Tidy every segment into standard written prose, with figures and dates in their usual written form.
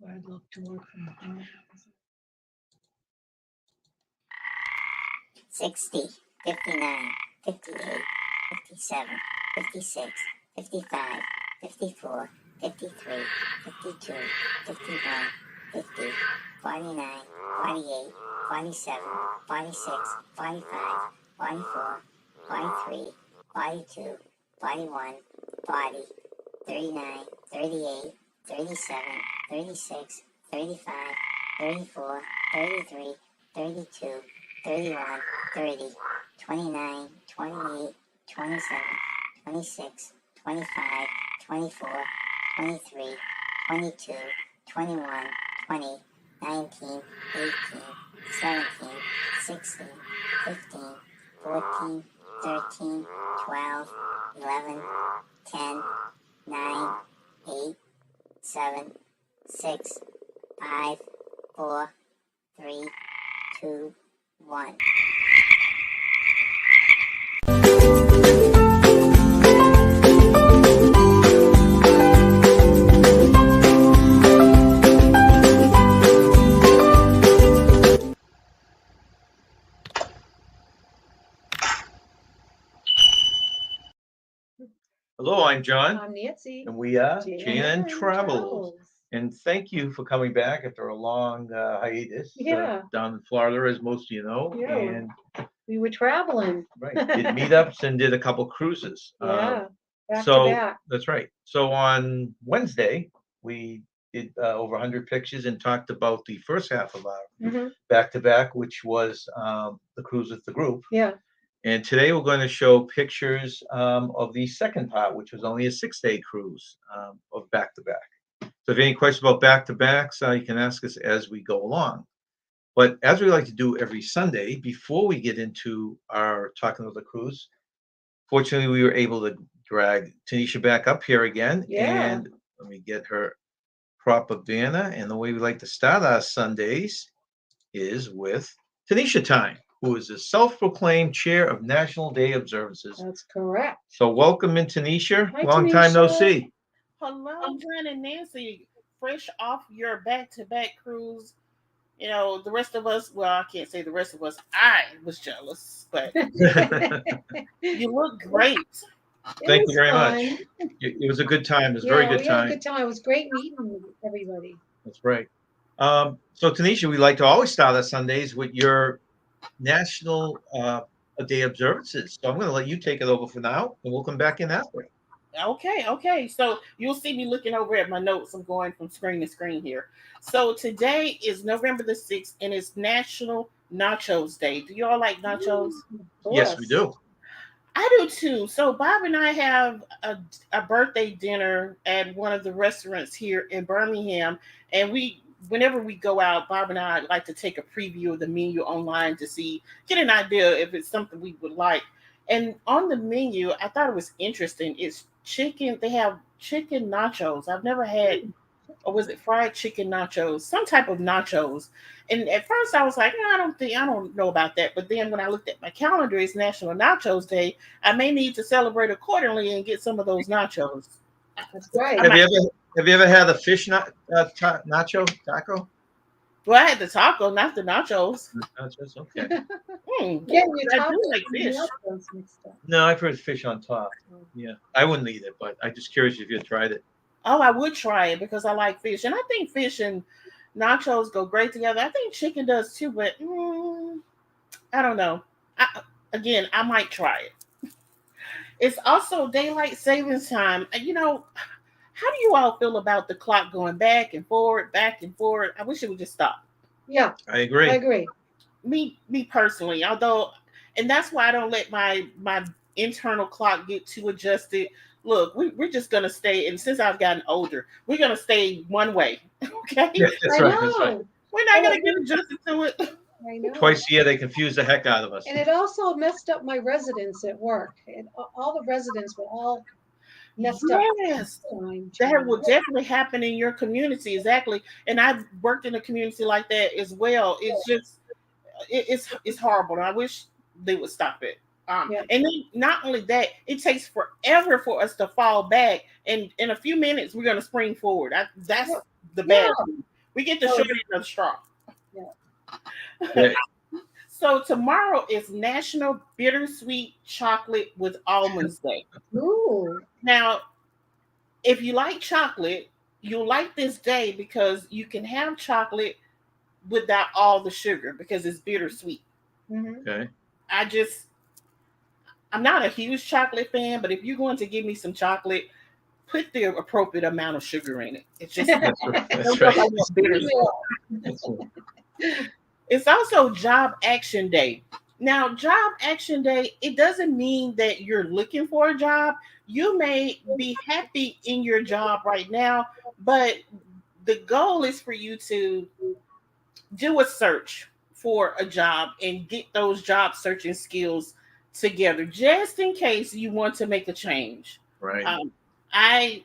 I'd love to work from home. 60, 59, 58, 57, 56, 55, 54, 53, 52, 51, 50, 49, 48, 47, 46, 45, 44, 43, 42, 41, 40, 39, 38, 37, 36, 35, 34, 33, 32, 31, 30, 29, 28, 27, 26, 25, 24, 23, 22, 21, 20, 19, 18, 17, 16, 15, 14, 13, 12, 11, 10, 9, 8, 7, 6, 5, 4, 3, 2, 1. Hello, I'm John, I'm Nancy. and we are j&ntravels. j&ntravels. And thank you for coming back after a long hiatus Yeah. down in Florida, as most of you know. Yeah. And We were traveling. right, did meetups and did a couple cruises. Yeah. Back so to back. that's right. So on Wednesday, we did over 100 pictures and talked about the first half of our Mhm. back-to-back, which was the cruise with the group. Yeah. And today we're going to show pictures of the second part, which was only a 6-day cruise of back-to-back. So if you have any questions about back-to-backs, you can ask us as we go along. But as we like to do every Sunday, before we get into our talking about the cruise, fortunately we were able to drag Tanisha back up here again. Yeah. And let me get her proper banner. And the way we like to start our Sundays is with Tanisha time, who is the self-proclaimed chair of National Day Observances. That's correct. So welcome in, Tanisha. Hi, Long time no Tanisha. see. Hello, John and Nancy. Fresh off your back-to-back cruise. You know, the rest of us, well, I can't say the rest of us. I was jealous, but you look great. Thank was you very fun. much. It was a good time. It was a Yeah, very good we had a time. good time. It was great meeting everybody. That's right. So Tanisha, we like to always start our Sundays with your National Day Observances. So I'm going to let you take it over for now, and we'll come back in after. Okay. So you'll see me looking over at my notes. I'm going from screen to screen here. So today is November the 6th, and it's National Nachos Day. Do you all like nachos? Of Yes, we course. do. I do too. So Bob and I have a birthday dinner at one of the restaurants here in Birmingham, and whenever we go out, Bob and I like to take a preview of the menu online to get an idea if it's something we would like. And on the menu, I thought it was interesting. It's chicken. They have chicken nachos. I've never had, or was it fried chicken nachos? Some type of nachos. And at first I was like, no, I don't know about that. But then when I looked at my calendar, it's National Nachos Day. I may need to celebrate accordingly and get some of those nachos. That's right. Have you ever had a fish nacho taco? Well, I had the taco, not the nachos. Nachos, okay. Yeah, you I talked do like fish. No, I've heard fish on top. Yeah, I wouldn't eat it, but I'm just curious if you had tried it. Oh, I would try it because I like fish. And I think fish and nachos go great together. I think chicken does too, but I don't know. I might try it. It's also daylight savings time. You know, how do you all feel about the clock going back and forward, back and forward? I wish it would just stop. Yeah, I agree. I agree. Me personally, although, and that's why I don't let my internal clock get too adjusted. Look, we're just gonna stay, and since I've gotten older, we're gonna stay one way. Okay, Yeah, that's I right. That's right. know. we're not gonna get adjusted to it. I know. Twice a year, they confuse the heck out of us. And it also messed up my residents at work. And all the residents were all messed up. Yes, that will definitely happen in your community, exactly. And I've worked in a community like that as well. It's just it's horrible, and I wish they would stop it. Yeah. And then not only that, it takes forever for us to fall back, and in a few minutes we're going to spring forward. That's the bad thing. We get the Oh, short end of the straw. Yeah. So tomorrow is National Bittersweet Chocolate with Almonds Day. ooh. Now, if you like chocolate, you'll like this day because you can have chocolate without all the sugar because it's bittersweet. Mm-hmm. Okay. I just I'm not a huge chocolate fan, but if you're going to give me some chocolate, put the appropriate amount of sugar in it. It's just That's don't feel right. like it's bittersweet. That's right. It's also Job Action Day. Now, Job Action Day, it doesn't mean that you're looking for a job. You may be happy in your job right now, but the goal is for you to do a search for a job and get those job searching skills together just in case you want to make a change. Right. Um, I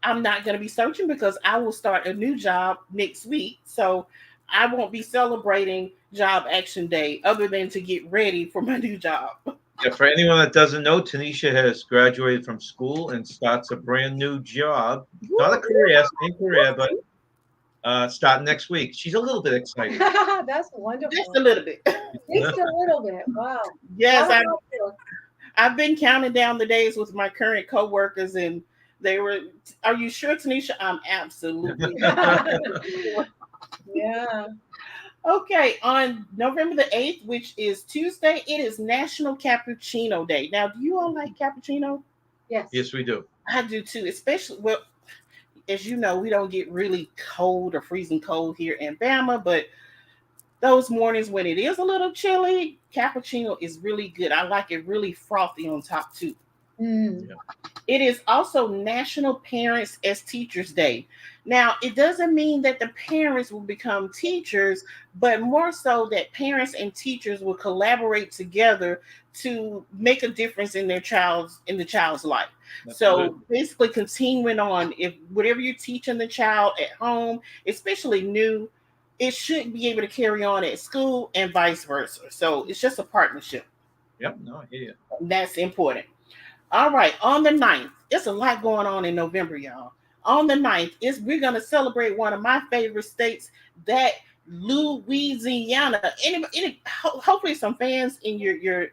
I'm not going to be searching because I will start a new job next week. So I won't be celebrating Job Action Day other than to get ready for my new job. Yeah, for anyone that doesn't know, Tanisha has graduated from school and starts a brand new job. Not a career, same career, but starting next week. She's a little bit excited. That's Just a wonderful. little bit. Just a little bit. Wow. Yes, What about you? I've been counting down the days with my current coworkers, and they were, "Are you sure, Tanisha?" I'm absolutely sure. Yeah. Okay, on November the 8th, which is Tuesday, it is National Cappuccino Day. Now, do you all like cappuccino? Yes. Yes, we do. I do too, especially, well, as you know, we don't get really cold or freezing cold here in Bama, but those mornings when it is a little chilly, cappuccino is really good. I like it really frothy on top too. Mm. Yeah. It is also National Parents as Teachers Day. Now, it doesn't mean that the parents will become teachers, but more so that parents and teachers will collaborate together to make a difference in the child's life. Absolutely. So basically continuing on, if whatever you're teaching the child at home, especially new, it should be able to carry on at school and vice versa. So it's just a partnership. Yep. No, I hear you. That's important. All right, on the 9th, it's a lot going on in November, y'all. On the 9th, we're gonna celebrate one of my favorite states, that Louisiana. Hopefully some fans in your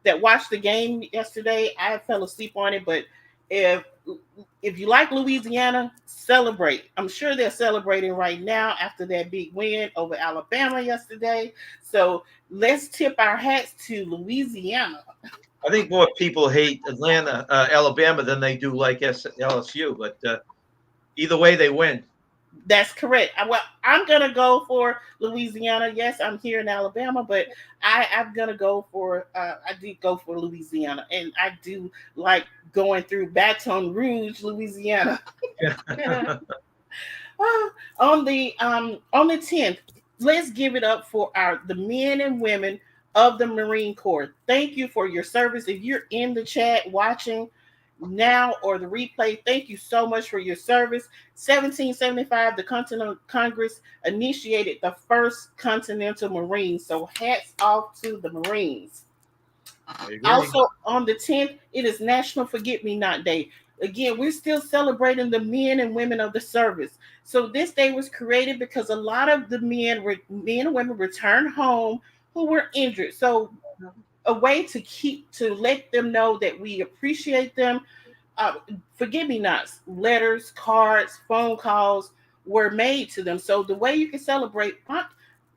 that watched the game yesterday. I fell asleep on it, but if if you like Louisiana, celebrate. I'm sure they're celebrating right now after that big win over Alabama yesterday. So let's tip our hats to Louisiana. I think more people hate Atlanta, Alabama than they do like LSU, but either way, they win. That's correct. Well, I'm gonna go for Louisiana. Yes, I'm here in Alabama, but I'm gonna go for. I did go for Louisiana, and I do like going through Baton Rouge, Louisiana. On the 10th, let's give it up for the men and women of the Marine Corps. Thank you for your service. If you're in the chat watching now or the replay, thank you so much for your service. 1775, the Continental Congress initiated the first Continental Marines. So hats off to the Marines. I agree. Also on the 10th, it is National Forget Me Not Day. Again, we're still celebrating the men and women of the service. So this day was created because a lot of the men and women returned home who were injured. So a way to let them know that we appreciate them. uh, Forgive me nots, letters, cards, phone calls were made to them. So the way you can celebrate,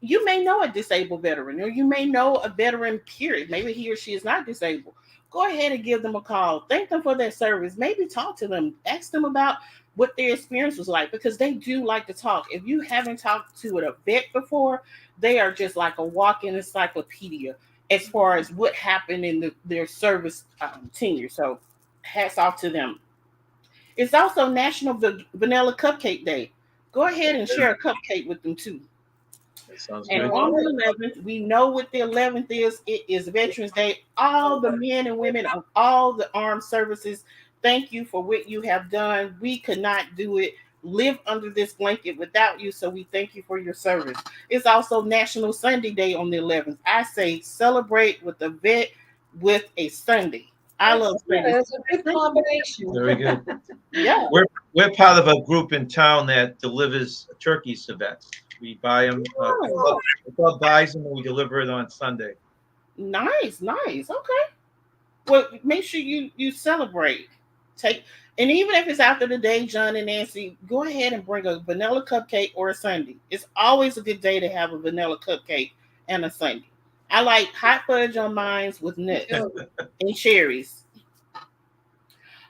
you may know a disabled veteran, or you may know a veteran, period. Maybe he or she is not disabled. Go ahead and give them a call. Thank them for their service. Maybe talk to them. Ask them about what their experience was like, because they do like to talk. If you haven't talked to a vet before, they are just like a walking encyclopedia as far as what happened in their service tenure. So hats off to them. It's also National Vanilla Cupcake Day. Go ahead and share a cupcake with them too. That sounds And good. on the 11th, we know what the 11th is. It is Veterans Day. All the men and women of all the armed services, thank you for what you have done. We could not do it, live under this blanket without you. So we thank you for your service. It's also National Sunday Day on the 11th. I say celebrate with a vet with a Sunday. I love Sunday. That's a good combination. Very good. Yeah. We're part of a group in town that delivers turkeys to vets. We buy them. Oh, The club buys them and we deliver it on Sunday. nice, nice. Okay. Well, make sure you celebrate. Take and even if it's after the day, John and Nancy, go ahead and bring a vanilla cupcake or a sundae. It's always a good day to have a vanilla cupcake and a sundae. I like hot fudge on mine with nuts and cherries.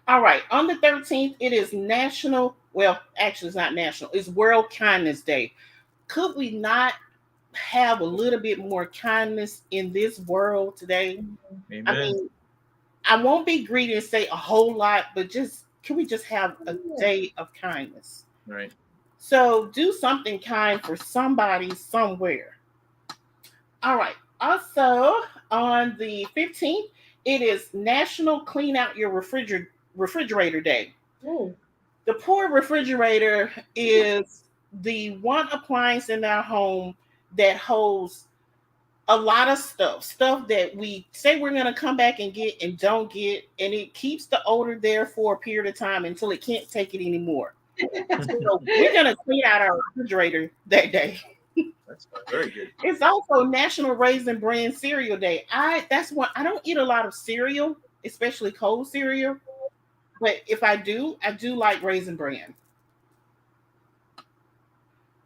All right, on the 13th, it is national. Well, actually, it's not national. It's World Kindness Day. Could we not have a little bit more kindness in this world today? Amen. I mean, I won't be greedy and say a whole lot, but just can we just have a day of kindness? Right. So do something kind for somebody somewhere. All right. Also on the 15th, it is National Clean Out Your Refrigerator Day. Ooh. The poor refrigerator is the one appliance in our home that holds a lot of stuff that we say we're going to come back and get and don't get, and it keeps the odor there for a period of time until it can't take it anymore. So we're going to clean out our refrigerator that day. That's very good. It's also National Raisin Bran Cereal Day. That's one. I don't eat a lot of cereal, especially cold cereal, but if I do like Raisin Bran.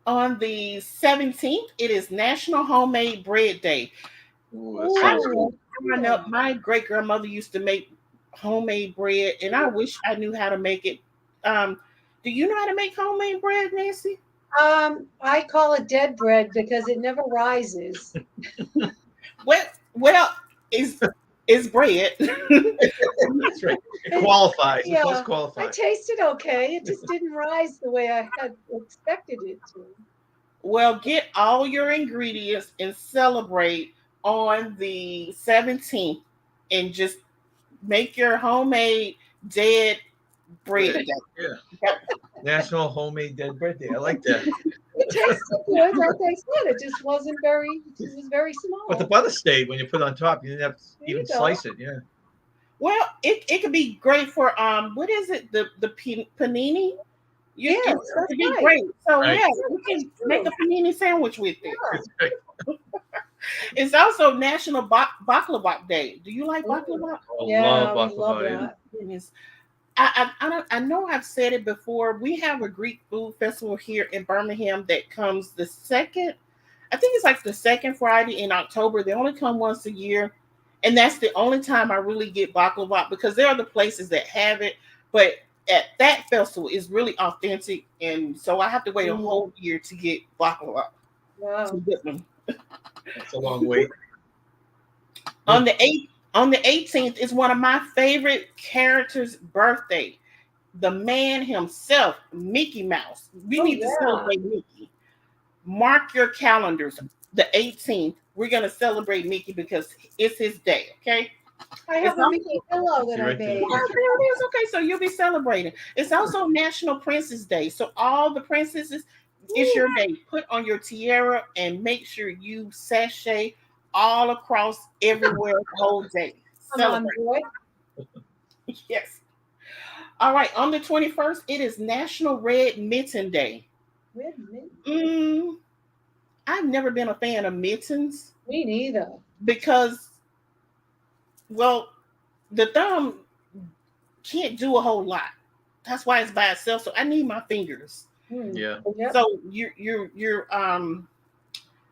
On the 17th, it is National Homemade Bread Day. Ooh, Growing up, my great grandmother used to make homemade bread, and I wish I knew how to make it. Do you know how to make homemade bread, Nancy? I call it dead bread because it never rises. Well, it's bread. That's right. It qualifies. Yeah, It does I qualify. tasted okay. It just didn't rise the way I had expected it to. Well, get all your ingredients and celebrate on the 17th and just make your homemade dead bread. Yeah. National Homemade Dead Bread Day. I like that. It tasted good, like I said. It just wasn't very. It was very small. But the butter stayed when you put it on top. You didn't have to There you even go. slice it. Yeah. Well, it could be great for what is it? The panini? Yes, it that's could be right. great. So Right. yeah, you can make a panini sandwich with it. Yeah. It's also National Baklava Day. Do you like baklava? I Yeah, love we love baklava. that. Goodness. I know I've said it before. We have a Greek food festival here in Birmingham that comes the second. I think it's like the second Friday in October. They only come once a year, and that's the only time I really get baklava because there are the places that have it, but at that festival is really authentic, and so I have to wait a whole year to get baklava. Wow. To get them. That's a long wait. On the 18th is one of my favorite characters' birthday. The man himself, Mickey Mouse. We need to celebrate Mickey. Mark your calendars. The 18th, we're going to celebrate Mickey because it's his day, okay? I have a Mickey pillow that I Right there. made. Oh, there it is. Okay, so you'll be celebrating. It's also National Princess Day. So all the princesses, it's your day. Put on your tiara and make sure you sashay all across everywhere the whole day. Come on, boy. Yes. All right. On the 21st, it is National Red Mitten Day. Red mitten? I've never been a fan of mittens Me neither. because, well, the thumb can't do a whole lot. That's why it's by itself. So I need my fingers. Yeah. Yep. So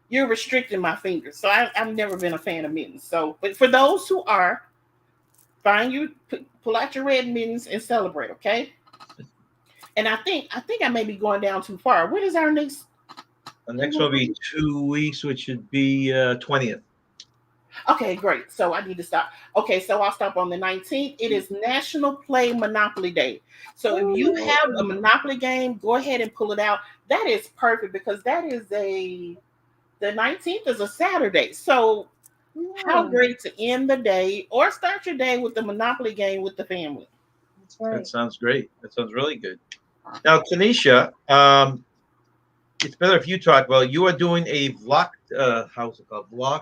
you're restricting my fingers. So I've never been a fan of mittens. So, but for those who are, pull out your red mittens and celebrate, okay? And I think I may be going down too far. When is our next? The next one will be 2 weeks, which should be 20th. Okay, great. So I need to stop. Okay, so I'll stop on the 19th. It is National Play Monopoly Day. So if you have a Monopoly game, go ahead and pull it out. That is perfect because the 19th is a Saturday. So how great to end the day or start your day with the Monopoly game with the family. That's right. That sounds great. That sounds really good. Now, Tanisha, it's better if you talk. Well, you are doing a vlog. How's it called? Vlog.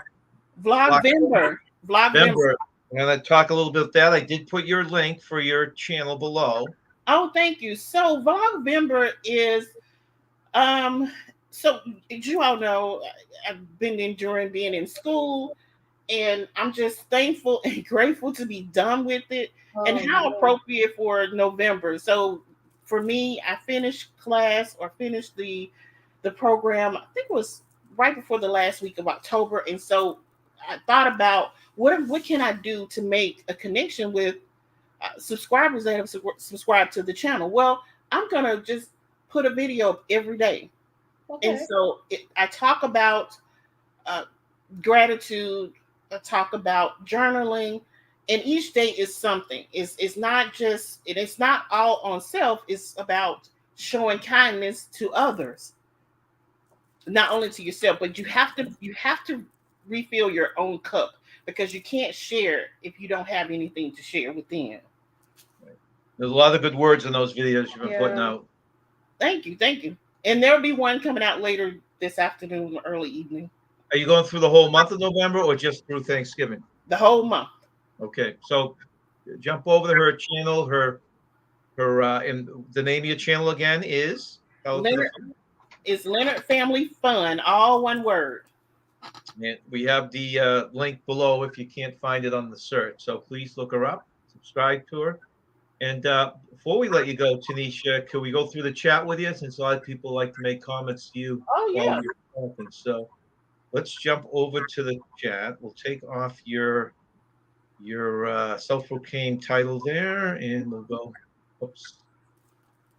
Vlogvember. Vember I'm going to talk a little bit about that. I did put your link for your channel below. Oh, thank you. So Vlogvember is so you all know I've been enjoying being in school, and I'm just thankful and grateful to be done with it, and Oh, how yeah. appropriate for November. So for me, I finished class or finished the program, I think it was right before the last week of October. And so I thought about what can I do to make a connection with subscribers that have subscribed to the channel. Well, I'm gonna just put a video up every day, and Okay. so I talk about uh, gratitude, I talk about journaling, and each day is something. It's not just it's not all on self. It's about showing kindness to others, not only to yourself, but you have to refill your own cup, because you can't share if you don't have anything to share within. There's a lot of good words in those videos you've been putting Yeah. out. Thank you, thank you. And there'll be one coming out later this afternoon, early evening, Are you going through the whole month of November or just through Thanksgiving? the whole month. Okay, so jump over to her channel. And the name of your channel again is. Leonard is Leonard Family Fun, all one word. And we have the link below if you can't find it on the search. So please look her up, subscribe to her. And before we let you go, Tanisha, can we go through the chat with you? Since a lot of people like to make comments to you Oh while yeah. you're talking. So let's jump over to the chat. We'll take off your self-proclaimed title there, and we'll go. Oops.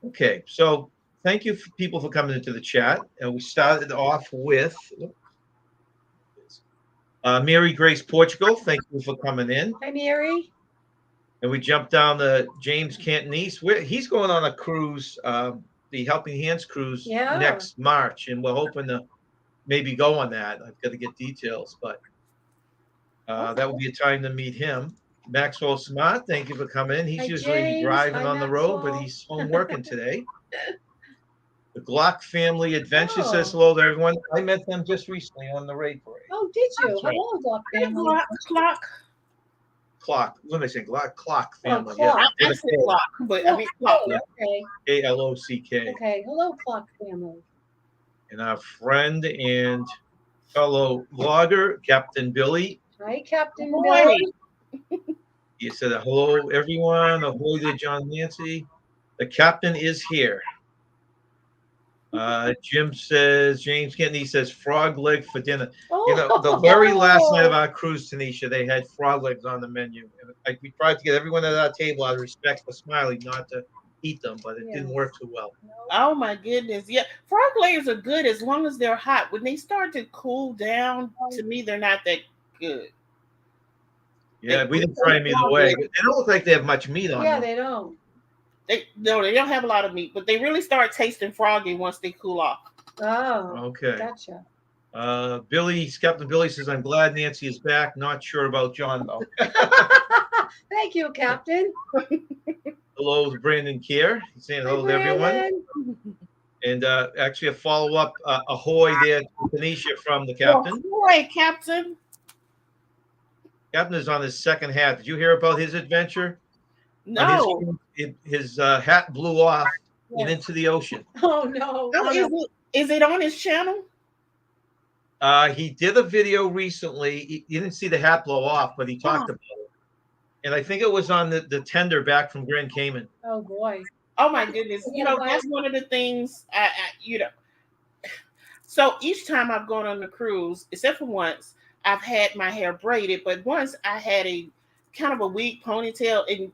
Okay, so thank you for people for coming into the chat. And we started off with Mary Grace Portugal. Thank you for coming in. Hi, Mary. And we jumped down to James Cantonese. He's going on a cruise, the Helping Hands cruise Yeah. next March, and we're hoping to maybe go on that. I've got to get details, but that would be a time to meet him. Maxwell Smart, thank you for coming in. He's Hi, usually James. driving Hi, on the road, but Maxwell. he's home working today. The Glock Family Adventure says Oh. hello to everyone. I met them just recently on the raid parade. Oh, did you? That's right. Hello, Glock Hey, family. clock. Clock. What am I saying? Clock Oh, Family. Clock. Yeah. I said clock, but I mean clock. Oh, okay. KLOCK. Okay. Hello, Clock family. And our friend and fellow vlogger, Captain Billy. Hi, Captain Boy. Billy. He said, hello, everyone. Ahoy there, John Nancy. The captain is here. Jim says, James Kennedy says, frog leg for dinner. Oh. You know, the very last night of our cruise, Tanisha, they had frog legs on the menu. And we tried to get everyone at our table out of respect for Smiley not to eat them, but it didn't work too well. Oh my goodness. Yeah. Frog legs are good as long as they're hot. When they start to cool down, to me, they're not that good. Yeah, we didn't try them either way. But they don't look like they have much meat on them. Yeah, they don't. They don't have a lot of meat, but they really start tasting froggy once they cool off. Oh. Okay. Gotcha. Captain Billy says, I'm glad Nancy is back. Not sure about John, though. Thank you, Captain. Hello to Brandon Kier. He's saying hello to everyone. And actually a follow-up ahoy there to Tanisha from the captain. Ahoy, Captain. Captain is on his second hat. Did you hear about his adventure? No. His hat blew off and into the ocean. Oh, no. Is it on his channel? He did a video recently. You didn't see the hat blow off, but he talked about it. And I think it was on the tender back from Grand Cayman. Oh, boy. Oh, my goodness. That's one of the things, So each time I've gone on the cruise, except for once, I've had my hair braided. But once I had a kind of a wig ponytail. And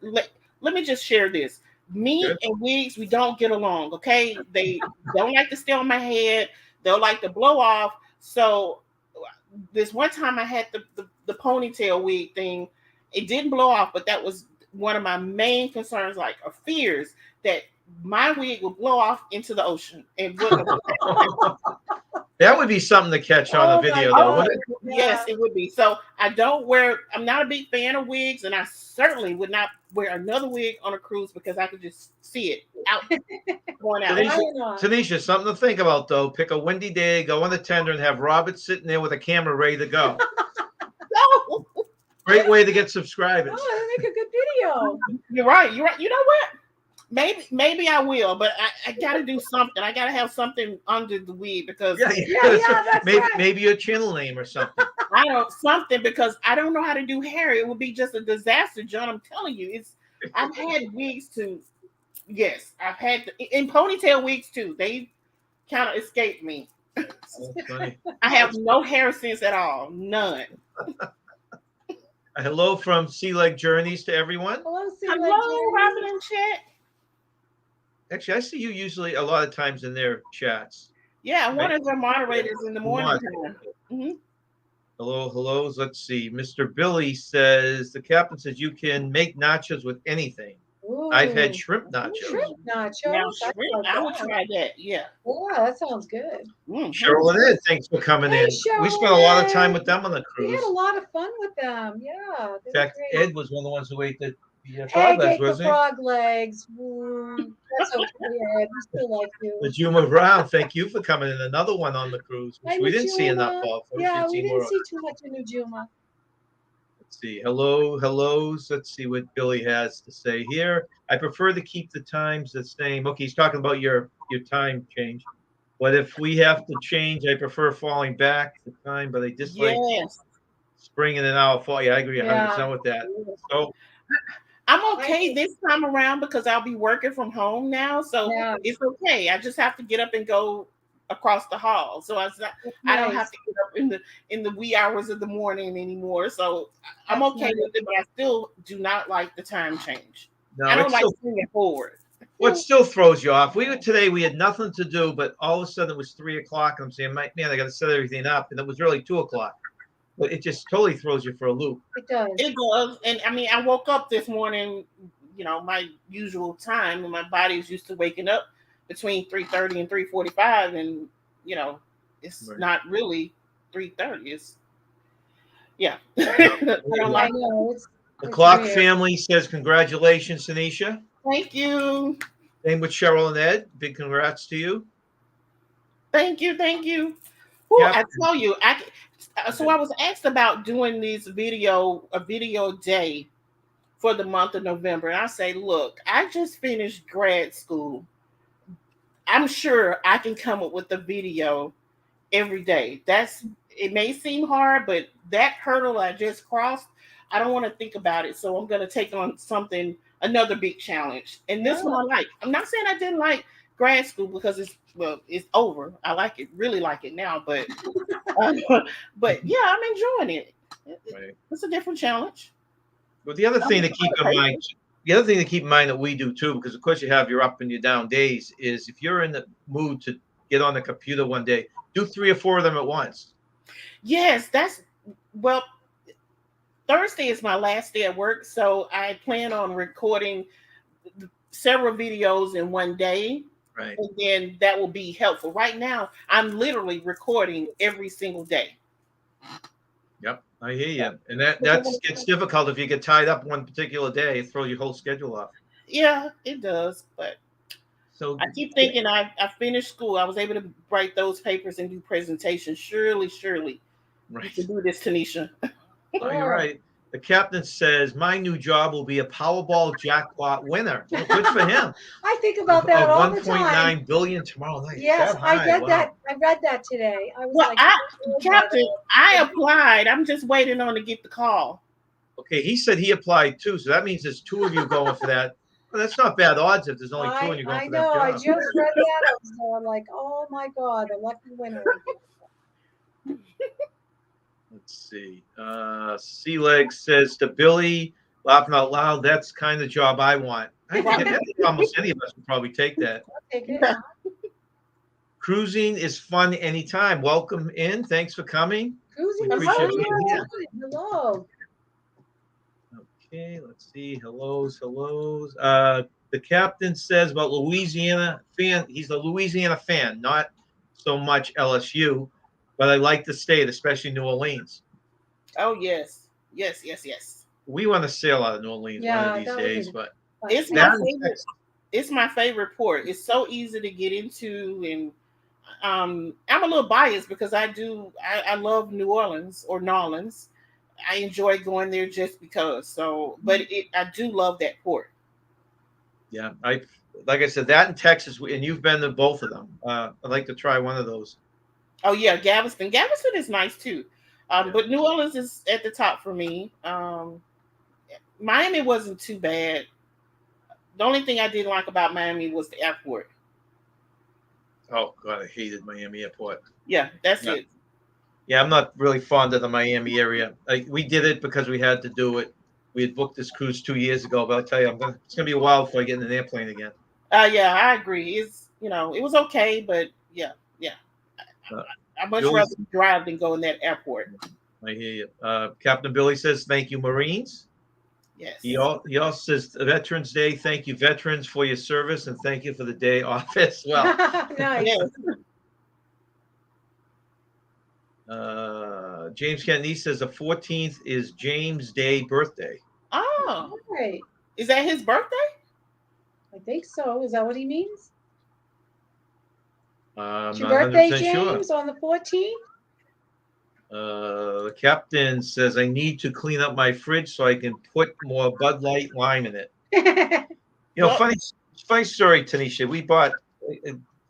let me just share this. Me and wigs, we don't get along, okay? They don't like to stay on my head. They'll like to blow off. So this one time I had the ponytail wig thing. It didn't blow off, but that was one of my main concerns, like fears, that my wig would blow off into the ocean. And that would be something to catch on a video, though, wouldn't it? Yes, it would be. So I'm not a big fan of wigs, and I certainly would not wear another wig on a cruise because I could just see it going out. Tanisha, something to think about, though. Pick a windy day, go on the tender, and have Robert sitting there with a camera ready to go. No. Great way to get subscribers. Oh, they make a good video. You're right. You're right. You know what? Maybe I will, but I got to do something. I got to have something under the weed because That's maybe right. maybe your channel name or something. I don't something because I don't know how to do hair. It would be just a disaster, John. I'm telling you, I've had wigs too. Yes, I've had in ponytail wigs too. They kind of escaped me. That's funny. I have no hair sense at all, none. Hello from Sea Leg Journeys to everyone. Hello, Hello, Robin and Chat. Actually, I see you usually a lot of times in their chats. Yeah, one of the moderators in the morning time. Mm-hmm. Hello. Let's see. Mr. Billy says the captain says you can make nachos with anything. Ooh. I've had shrimp nachos. Shrimp nachos. Now, shrimp, I would try that. Yeah. Yeah, that sounds good. Mm-hmm. Cheryl and Ed, thanks for coming in. Cheryl We spent a lot of time with them on the We cruise. had a lot of fun with them. Yeah. In fact, Ed was one of the ones who ate the Egg frog legs, ate the wasn't he? frog legs. That's okay, Ed. We still like you. The Juma Brown, thank you for coming in. Another one on the cruise, which we didn't see enough of. Yeah, we didn't see too much of New Juma. Let's see. Hellos. Let's see what Billy has to say here. I prefer to keep the times the same. Okay, he's talking about your time change. But if we have to change, I prefer falling back the time, but I dislike spring and an hour fall. Yeah, I agree 100% with that. So I'm okay this time around because I'll be working from home now, so it's okay. I just have to get up and go across the hall, so I don't have to get up in the wee hours of the morning anymore. So I'm okay with it, but I still do not like the time change. No, I don't like swinging forward. What still throws you off? We had nothing to do, but all of a sudden it was 3 o'clock. And I'm saying, man, I got to set everything up, and it was really 2 o'clock. But it just totally throws you for a loop. It does. It does. And I mean, I woke up this morning, my usual time, and my body's used to waking up between 3:30 and 3:45, and it's not really 3:30. It's I don't like it. The Clock family says congratulations, Tanisha. Thank you. Same with Cheryl and Ed. Big congrats to you. Thank you. Ooh, I tell you, so I was asked about doing a video day for the month of November. And I say, look, I just finished grad school. I'm sure I can come up with a video every day. It may seem hard, but that hurdle I just crossed, I don't want to think about it. So I'm going to take on another big challenge. And this one I like. I'm not saying I didn't like grad school because it's over. I like it, really like it now, but yeah, I'm enjoying it. It's a different challenge. Well, the other thing to keep in mind that we do too, because of course you have your up and your down days, is if you're in the mood to get on the computer one day, do 3 or 4 of them at once. Yes, Thursday is my last day at work, so I plan on recording several videos in one day. Right. And then that will be helpful. Right now, I'm literally recording every single day. Yep, I hear you. And that gets difficult if you get tied up one particular day. It throws your whole schedule off. Yeah, it does. But so I keep thinking I finished school. I was able to write those papers and do presentations. Surely. Right. You can do this, Tanisha. Oh, you're right. The captain says, my new job will be a Powerball jackpot winner. Well, good for him. I think about that all the time. 1.9 billion tomorrow night. Yes, I read that. I read that today. I was Captain, I applied. I'm just waiting on to get the call. Okay, he said he applied too, so that means there's 2 of you going for that. Well, that's not bad odds if there's only 2 and you're going for that job. I just read that. I was like, oh my God, the lucky winner. Let's see. Sea Leg says to Billy, laughing out loud, that's kind of job I want. I think almost any of us would probably take that. Cruising is fun anytime. Welcome in. Thanks for coming. Cruising is fun. Hello. Okay, let's see. Hellos. The captain says about Louisiana fan. He's a Louisiana fan, not so much LSU. But I like the state, especially New Orleans. Oh, yes. We want to sail out of New Orleans one of these days, but it's my favorite port. It's so easy to get into, and I'm a little biased because I love New Orleans or Nolans. I enjoy going there just because. So, but I do love that port. Yeah, like I said, that in Texas, and you've been to both of them. I'd like to try one of those. Oh yeah, Galveston. Galveston is nice too. Yeah. But New Orleans is at the top for me. Miami wasn't too bad. The only thing I didn't like about Miami was the airport. Oh God, I hated Miami Airport. Yeah, that's Yeah. it. Yeah, I'm not really fond of the Miami area. We did it because we had to do it. We had booked this cruise 2 years ago, but I'll tell you, it's gonna be a while before I get in an airplane again. Yeah, I agree. It's it was okay, but yeah, yeah. Uh, I much Billy, rather drive than go in that airport. I hear you. Captain Billy says, "Thank you, Marines." Yes. He also says, "Veterans Day. Thank you, veterans, for your service, and thank you for the day off as well." Nice. Yes. James Kennedy says the 14th is James' Day birthday. Oh, Right. is that his birthday? I think so. Is that what he means? I'm It's your not birthday, 100% sure. James, on the 14th? The captain says I need to clean up my fridge so I can put more Bud Light lime in it. Well, funny story, Tanisha. We got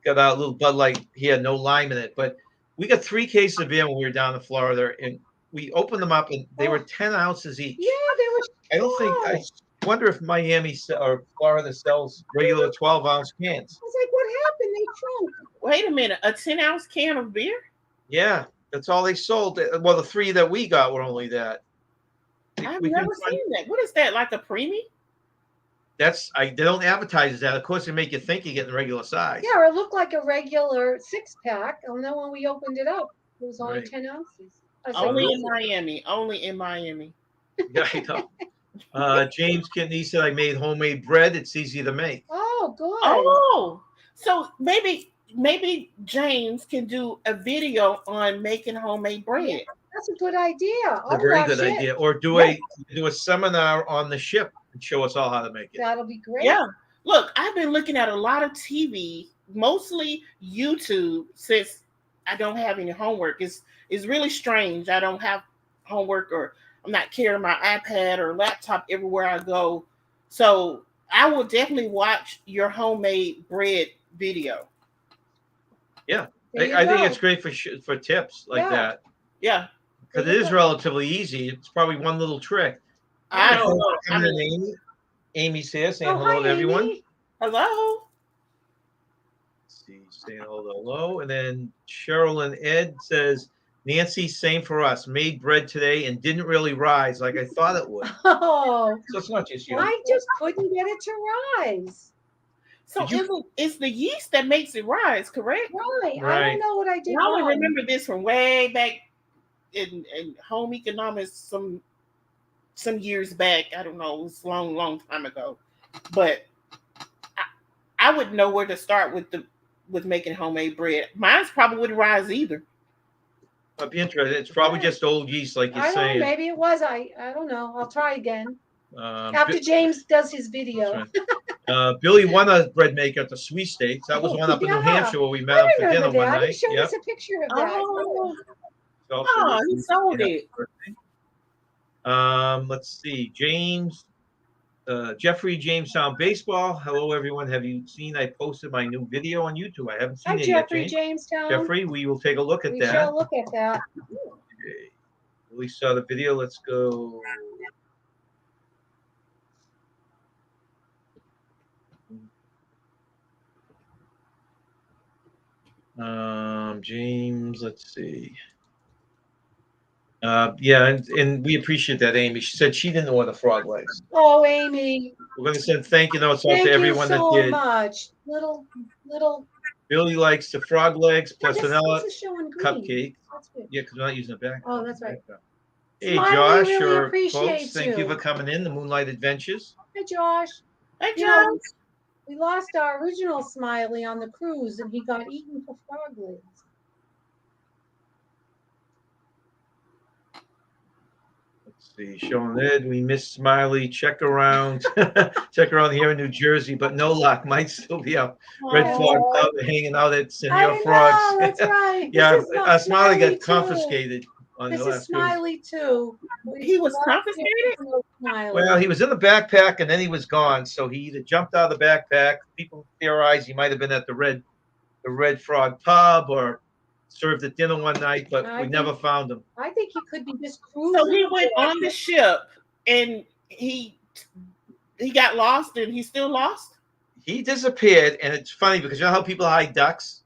our little Bud Light. He had no lime in it, but we got 3 cases of beer when we were down in Florida, and we opened them up, and they were 10 ounces each. Yeah, they were. I don't think. I wonder if Miami or Florida sells regular 12-ounce cans. I was like, what happened? They shrunk. wait a minute, a 10-ounce can of beer? Yeah, that's all they sold. Well, the 3 that we got were only that. I've We never couldn't find- seen that. What is that? Like a preemie? They don't advertise that. Of course, they make you think you're getting regular size. Yeah, it looked like a regular 6-pack. And then when we opened it up, it was only Right. 10 ounces. I was Only like, in Miami. Only in Miami. Yeah, I know. James Kidney said I made homemade bread. It's easy to make. oh, good. Oh, so maybe James can do a video on making homemade bread. That's a good idea. It's a I'll very watch good it. idea. Or do a seminar on the ship and show us all how to make it. That'll be great. Yeah. Look, I've been looking at a lot of TV, mostly YouTube, since I don't have any homework. It's really strange. I don't have homework, or I'm not carrying my iPad or laptop everywhere I go. So I will definitely watch your homemade bread video. Yeah, There you I think go. it's great for tips like that. Yeah. Because it is relatively easy. It's probably one little trick. I don't know. And then Amy's here saying Oh, hello hi, to everyone. Amy. Hello. Let's see, saying hello. And then Cheryl and Ed says, Nancy, same for us. Made bread today and didn't really rise like I thought it would. Oh, So it's not just you. I just couldn't get it to rise. So it's the yeast that makes it rise, correct? Right. I Right. don't know what I did I only wrong. remember this from way back in home economics some years back. I don't know, it was a long time ago. But I wouldn't know where to start with making homemade bread. Mine's probably wouldn't rise either. I'd be interested. It's probably just old yeast, like you're I don't saying. know. Maybe it was. I don't know. I'll try again. After Bi- James does his video. That's right. Billy won a bread maker at the sweepstakes. That was one up in New Yeah. Hampshire where we met I up for remember dinner one that. He night. showed Yep. us a picture of that. Oh, he sold it. Let's see. James, Jeffrey Jamestown Baseball. Hello, everyone. Have you seen? I posted my new video on YouTube. I haven't seen Hi, it Jeffrey yet, James. Jamestown. Jeffrey, we will take a look at We that. shall look at that. Okay. We saw the video. Let's go. James, let's see. Yeah, and we appreciate that, Amy. She said she didn't order frog legs. Oh, Amy. We're going to send thank you notes out Thank to you everyone so that did. much. Little. Billy likes the frog legs plus vanilla This is showing green. cupcake. That's good. Yeah, because we're not using the back. Oh, that's right. Hey, Smiley Josh, really or appreciates folks, thank you you. for coming in. The Moonlight Adventures. Hi, Josh. Hey, You know, John. we lost our original Smiley on the cruise, and he got eaten for frog legs. Let's see, Sean Ed, we miss Smiley. Check around here in New Jersey, but no luck. Might still be a red flag hanging out at Senor Frogs. That's right. Yeah, This is not Smiley got too. confiscated. on This the is last cruise. Smiley too. He was confiscated? Smiley. Well, he was in the backpack and then he was gone. So he either jumped out of the backpack. People theorize he might have been at the Red Frog pub or served at dinner one night, but we never found him. I think he could be just cruising. So he went on the ship and he got lost and he's still lost? He disappeared, and it's funny because you know how people hide ducks?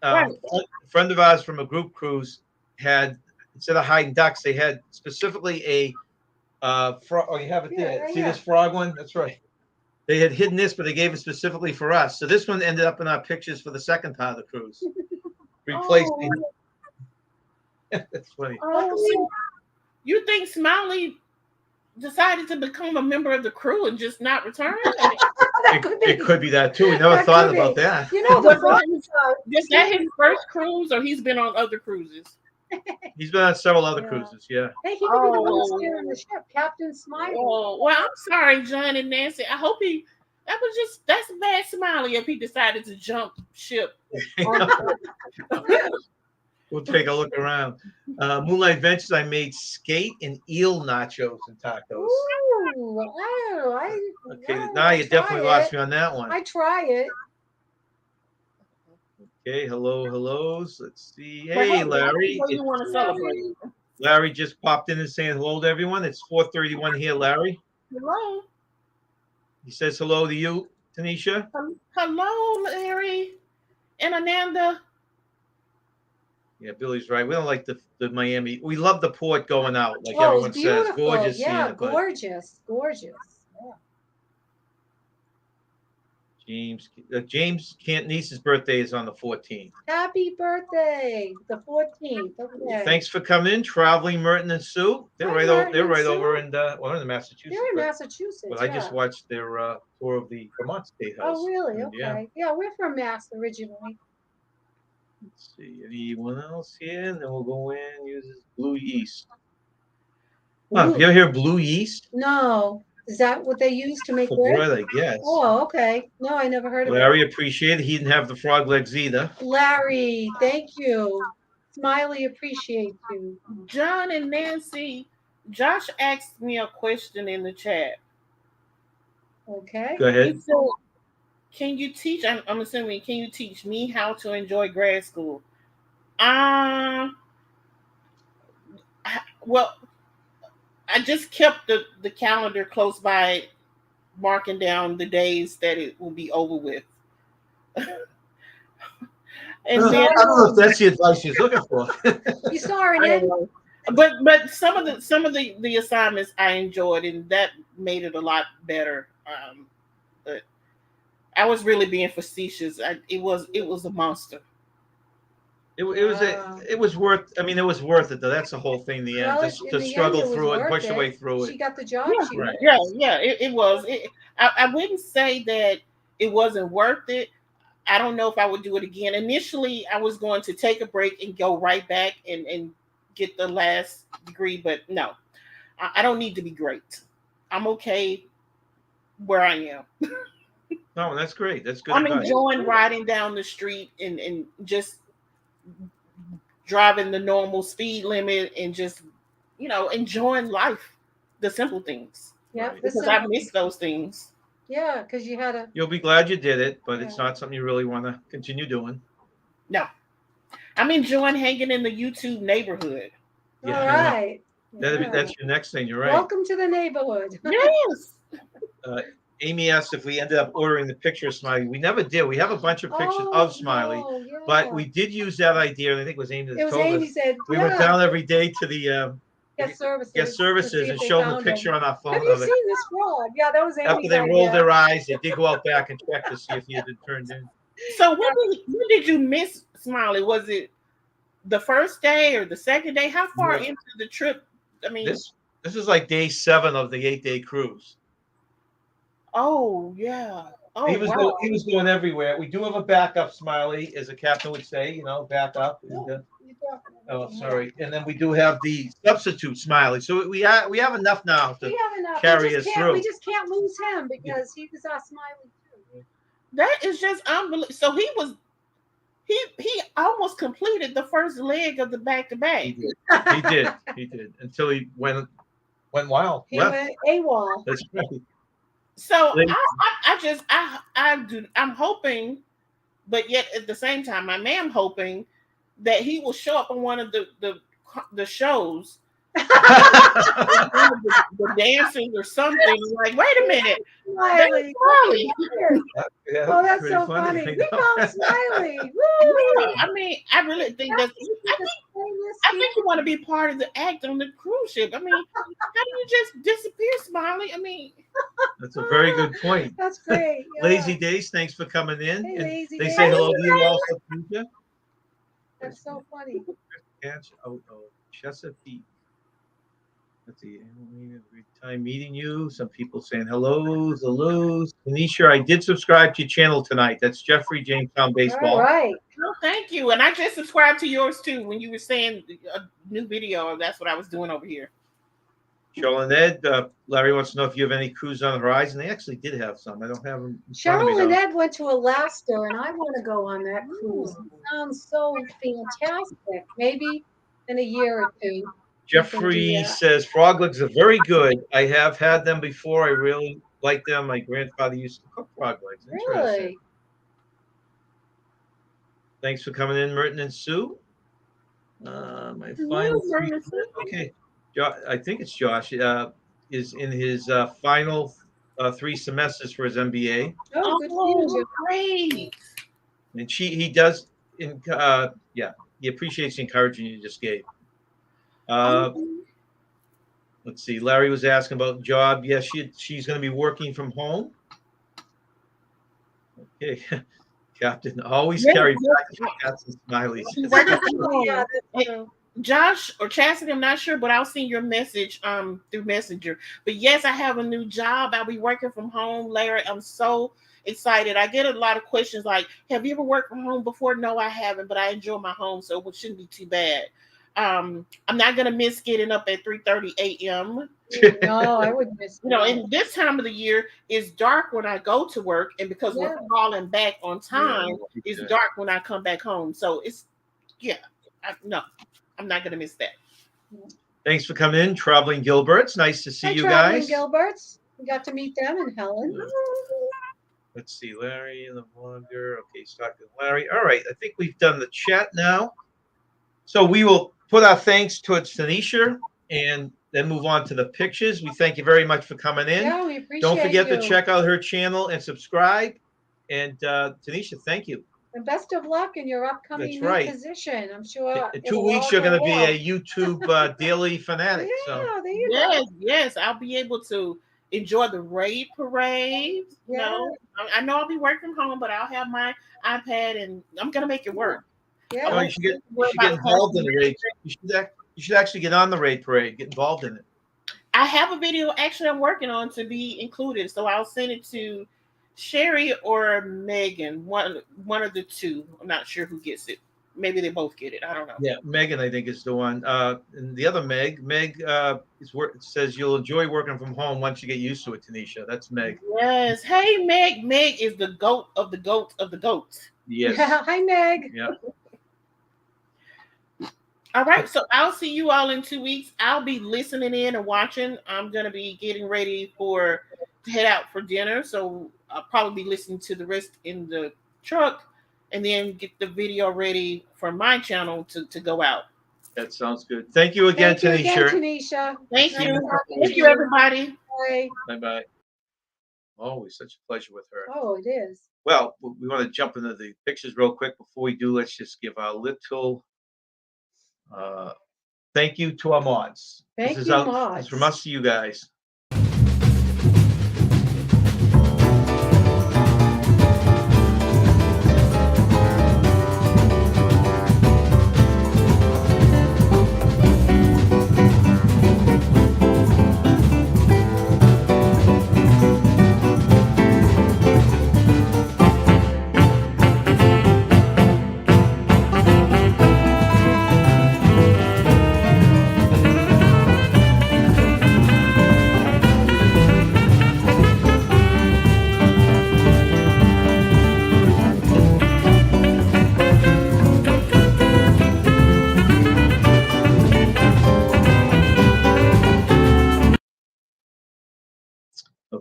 Right. A friend of ours from a group cruise had, instead of hiding ducks, they had specifically a frog. Oh, you have it there. right See this frog one? That's right. They had hidden this, but they gave it specifically for us. So this one ended up in our pictures for the second part of the cruise. Replacing. That's funny. Oh, you think Smiley decided to become a member of the crew and just not return? It could be that too. We never thought about that. You know, Was that his first cruise, or he's been on other cruises? He's been on several other cruises. Yeah. Hey, he could be the one steering the ship, Captain Smiley. Oh, well, I'm sorry, John and Nancy. I hope that's bad Smiley if he decided to jump ship. We'll take a look around. Moonlight Ventures, I made skate and eel nachos and tacos. Ooh, Okay, now you definitely lost me on that one. I try it. Okay, hellos. Let's see. Hey, Larry. What do you want to celebrate? Larry just popped in and saying hello to everyone. It's 4:31 here, Larry. Hello. He says hello to you, Tanisha. Hello, Larry and Ananda. Yeah, Billy's right. We don't like the Miami. We love the port going out, like everyone says. Gorgeous. Yeah, seeing it, gorgeous. Yeah. James Niece's birthday is on the 14th. Happy birthday, the 14th. Okay. Thanks for coming in, Traveling Merton and Sue. They're right over in we're in Massachusetts. They're in Massachusetts. But I just watched their tour of the Vermont State House. Oh, really? And, Okay. Yeah, we're from Mass originally. Let's see, anyone else here? And then we'll go in. Uses blue yeast. Huh, you ever hear blue yeast? No. Is that what they use to make bread? bread? I guess. Oh, okay. No, I never heard of it. Larry appreciated it. He didn't have the frog legs either. Larry, thank you. Smiley appreciates you. John and Nancy, Josh asked me a question in the chat. Okay. Go ahead. He said, can you teach, I'm assuming, can you teach me how to enjoy grad school? Well, I just kept the calendar close by, marking down the days that it will be over with. And then, I don't know if that's the advice you're looking for. You saw it in. But some of the assignments I enjoyed, and that made it a lot better. But I was really being facetious. It was a monster. It was worth. I mean, it was worth it though. That's the whole thing. The end, to struggle through it, push your way through it. She got the job. Yeah. It was. I wouldn't say that it wasn't worth it. I don't know if I would do it again. Initially, I was going to take a break and go right back and get the last degree, but no, I don't need to be great. I'm okay where I am. No, that's great. That's good. I'm enjoying riding down the street and just driving the normal speed limit and just, enjoying life, the simple things. Yeah, because I miss those things. Yeah, because you had a. You'll be glad you did it, but it's not something you really want to continue doing. No, I'm enjoying hanging in the YouTube neighborhood. Yeah, all right. That's your next thing. You're right. Welcome to the neighborhood. Yes. Amy asked if we ended up ordering the picture of Smiley. We never did. We have a bunch of pictures of Smiley, but we did use that idea. And I think it was Amy that told us. Said, we went down every day to the guest services and showed them the picture on our phone. Have you seen this frog? Yeah, that was Amy's After they rolled their eyes, they did go out back and check to see if he had been turned in. So when did you miss Smiley? Was it the first day or the second day? How far into the trip? I mean, this is like day 7 of the 8-day cruise. Oh yeah. Oh, he was going everywhere. We do have a backup Smiley, as a captain would say, backup. Oh, sorry. And then we do have the substitute Smiley. So we have enough now to carry us through. We just can't lose him because he was our Smiley too. That is just unbelievable. So he he almost completed the first leg of the back-to-back. He did. He did until he went wild. He Left. went AWOL. That's right. So I'm hoping, but yet at the same time, I am hoping that he will show up on one of the shows, the dancers or something. Like, wait a minute, Smiley. Smiley. Yeah, Oh, that's pretty so funny. I We know. call him Smiley. Woo! I mean, I really think I think you want to be part of the act on the cruise ship. I mean, how do you just disappear, Smiley? I mean, That's a very good point. That's great. Yeah. Lazy Days, thanks for coming in. Hey, And Lazy they Days. say hello to you also, Pooja. That's so funny. Chesapeake. Let's see. Every time meeting you. Some people saying hellos. Tanisha, I did subscribe to your channel tonight. That's Jeffrey Jamestown Baseball. All right. well, thank you. And I just subscribed to yours too when you were saying a new video. That's what I was doing over here. Cheryl and Ed, Larry wants to know if you have any cruise on the horizon. They actually did have some. I don't have them. Cheryl and Ed went to Alaska, and I want to go on that cruise. It sounds so fantastic. Maybe in a year or two. Jeffrey says frog legs are very good. I have had them before. I really like them. My grandfather used to cook frog legs. Really? Thanks for coming in, Merton and Sue. My final three. Okay. I think it's Josh, is in his final 3 semesters for his MBA. Oh, good for you. Great. And he does, he appreciates the encouragement you just gave. Let's see, Larry was asking about job. Yes, she's going to be working from home. Okay. Captain, always carry cats and smileys. Yeah, that's true. Josh or Chastity, I'm not sure, but I'll send your message through Messenger. But yes, I have a new job. I'll be working from home, Larry. I'm so excited. I get a lot of questions like, have you ever worked from home before? No, I haven't, but I enjoy my home, so it shouldn't be too bad. I'm not gonna miss getting up at 3:30 a.m. No, I wouldn't miss it. And this time of the year it's dark when I go to work, and because we're falling back on time, it's dark when I come back home. So it's I'm not gonna miss that. Thanks for coming in, Traveling Gilberts. Nice to see you guys. Gilberts. We got to meet them and Helen. Let's see, Larry and the vlogger. Okay, he's talking to Larry. All right, I think we've done the chat now. So we will put our thanks towards Tanisha and then move on to the pictures. We thank you very much for coming in. Yeah, we appreciate Don't forget you. to check out her channel and subscribe. And Tanisha, thank you. And best of luck in your upcoming new position. I'm sure in 2 weeks you're going to be a YouTube daily fanatic. Yeah, so. there you go. Yes, I'll be able to enjoy the raid parade. Yeah. I know I'll be working from home, but I'll have my iPad and I'm going to make it work. Yeah. Oh, you should get involved in the raid. You should actually get on the raid parade, get involved in it. I have a video actually I'm working on to be included, so I'll send it to Sherry or Megan, one of the two. I'm not sure who gets it. Maybe they both get it. I don't know. Yeah, Megan, I think, is the one. And the other Meg says you'll enjoy working from home once you get used to it, Tanisha. That's Meg. Yes. Hey, Meg. Meg is the goat of the goats of the goats. Yes. Yeah. Hi, Meg. Yeah. All right, so I'll see you all in 2 weeks. I'll be listening in and watching. I'm going to be getting ready to head out for dinner, so I'll probably be listening to the rest in the truck and then get the video ready for my channel to go out. That sounds good. Thank you again, Tanisha. Tanisha. Thank you. Thank you, everybody. Bye. Bye-bye. Always such a pleasure with her. Oh, it is. Well, we want to jump into the pictures real quick. Before we do, let's just give a little thank you to our mods. Thank this you, is mods. This is from us to you guys.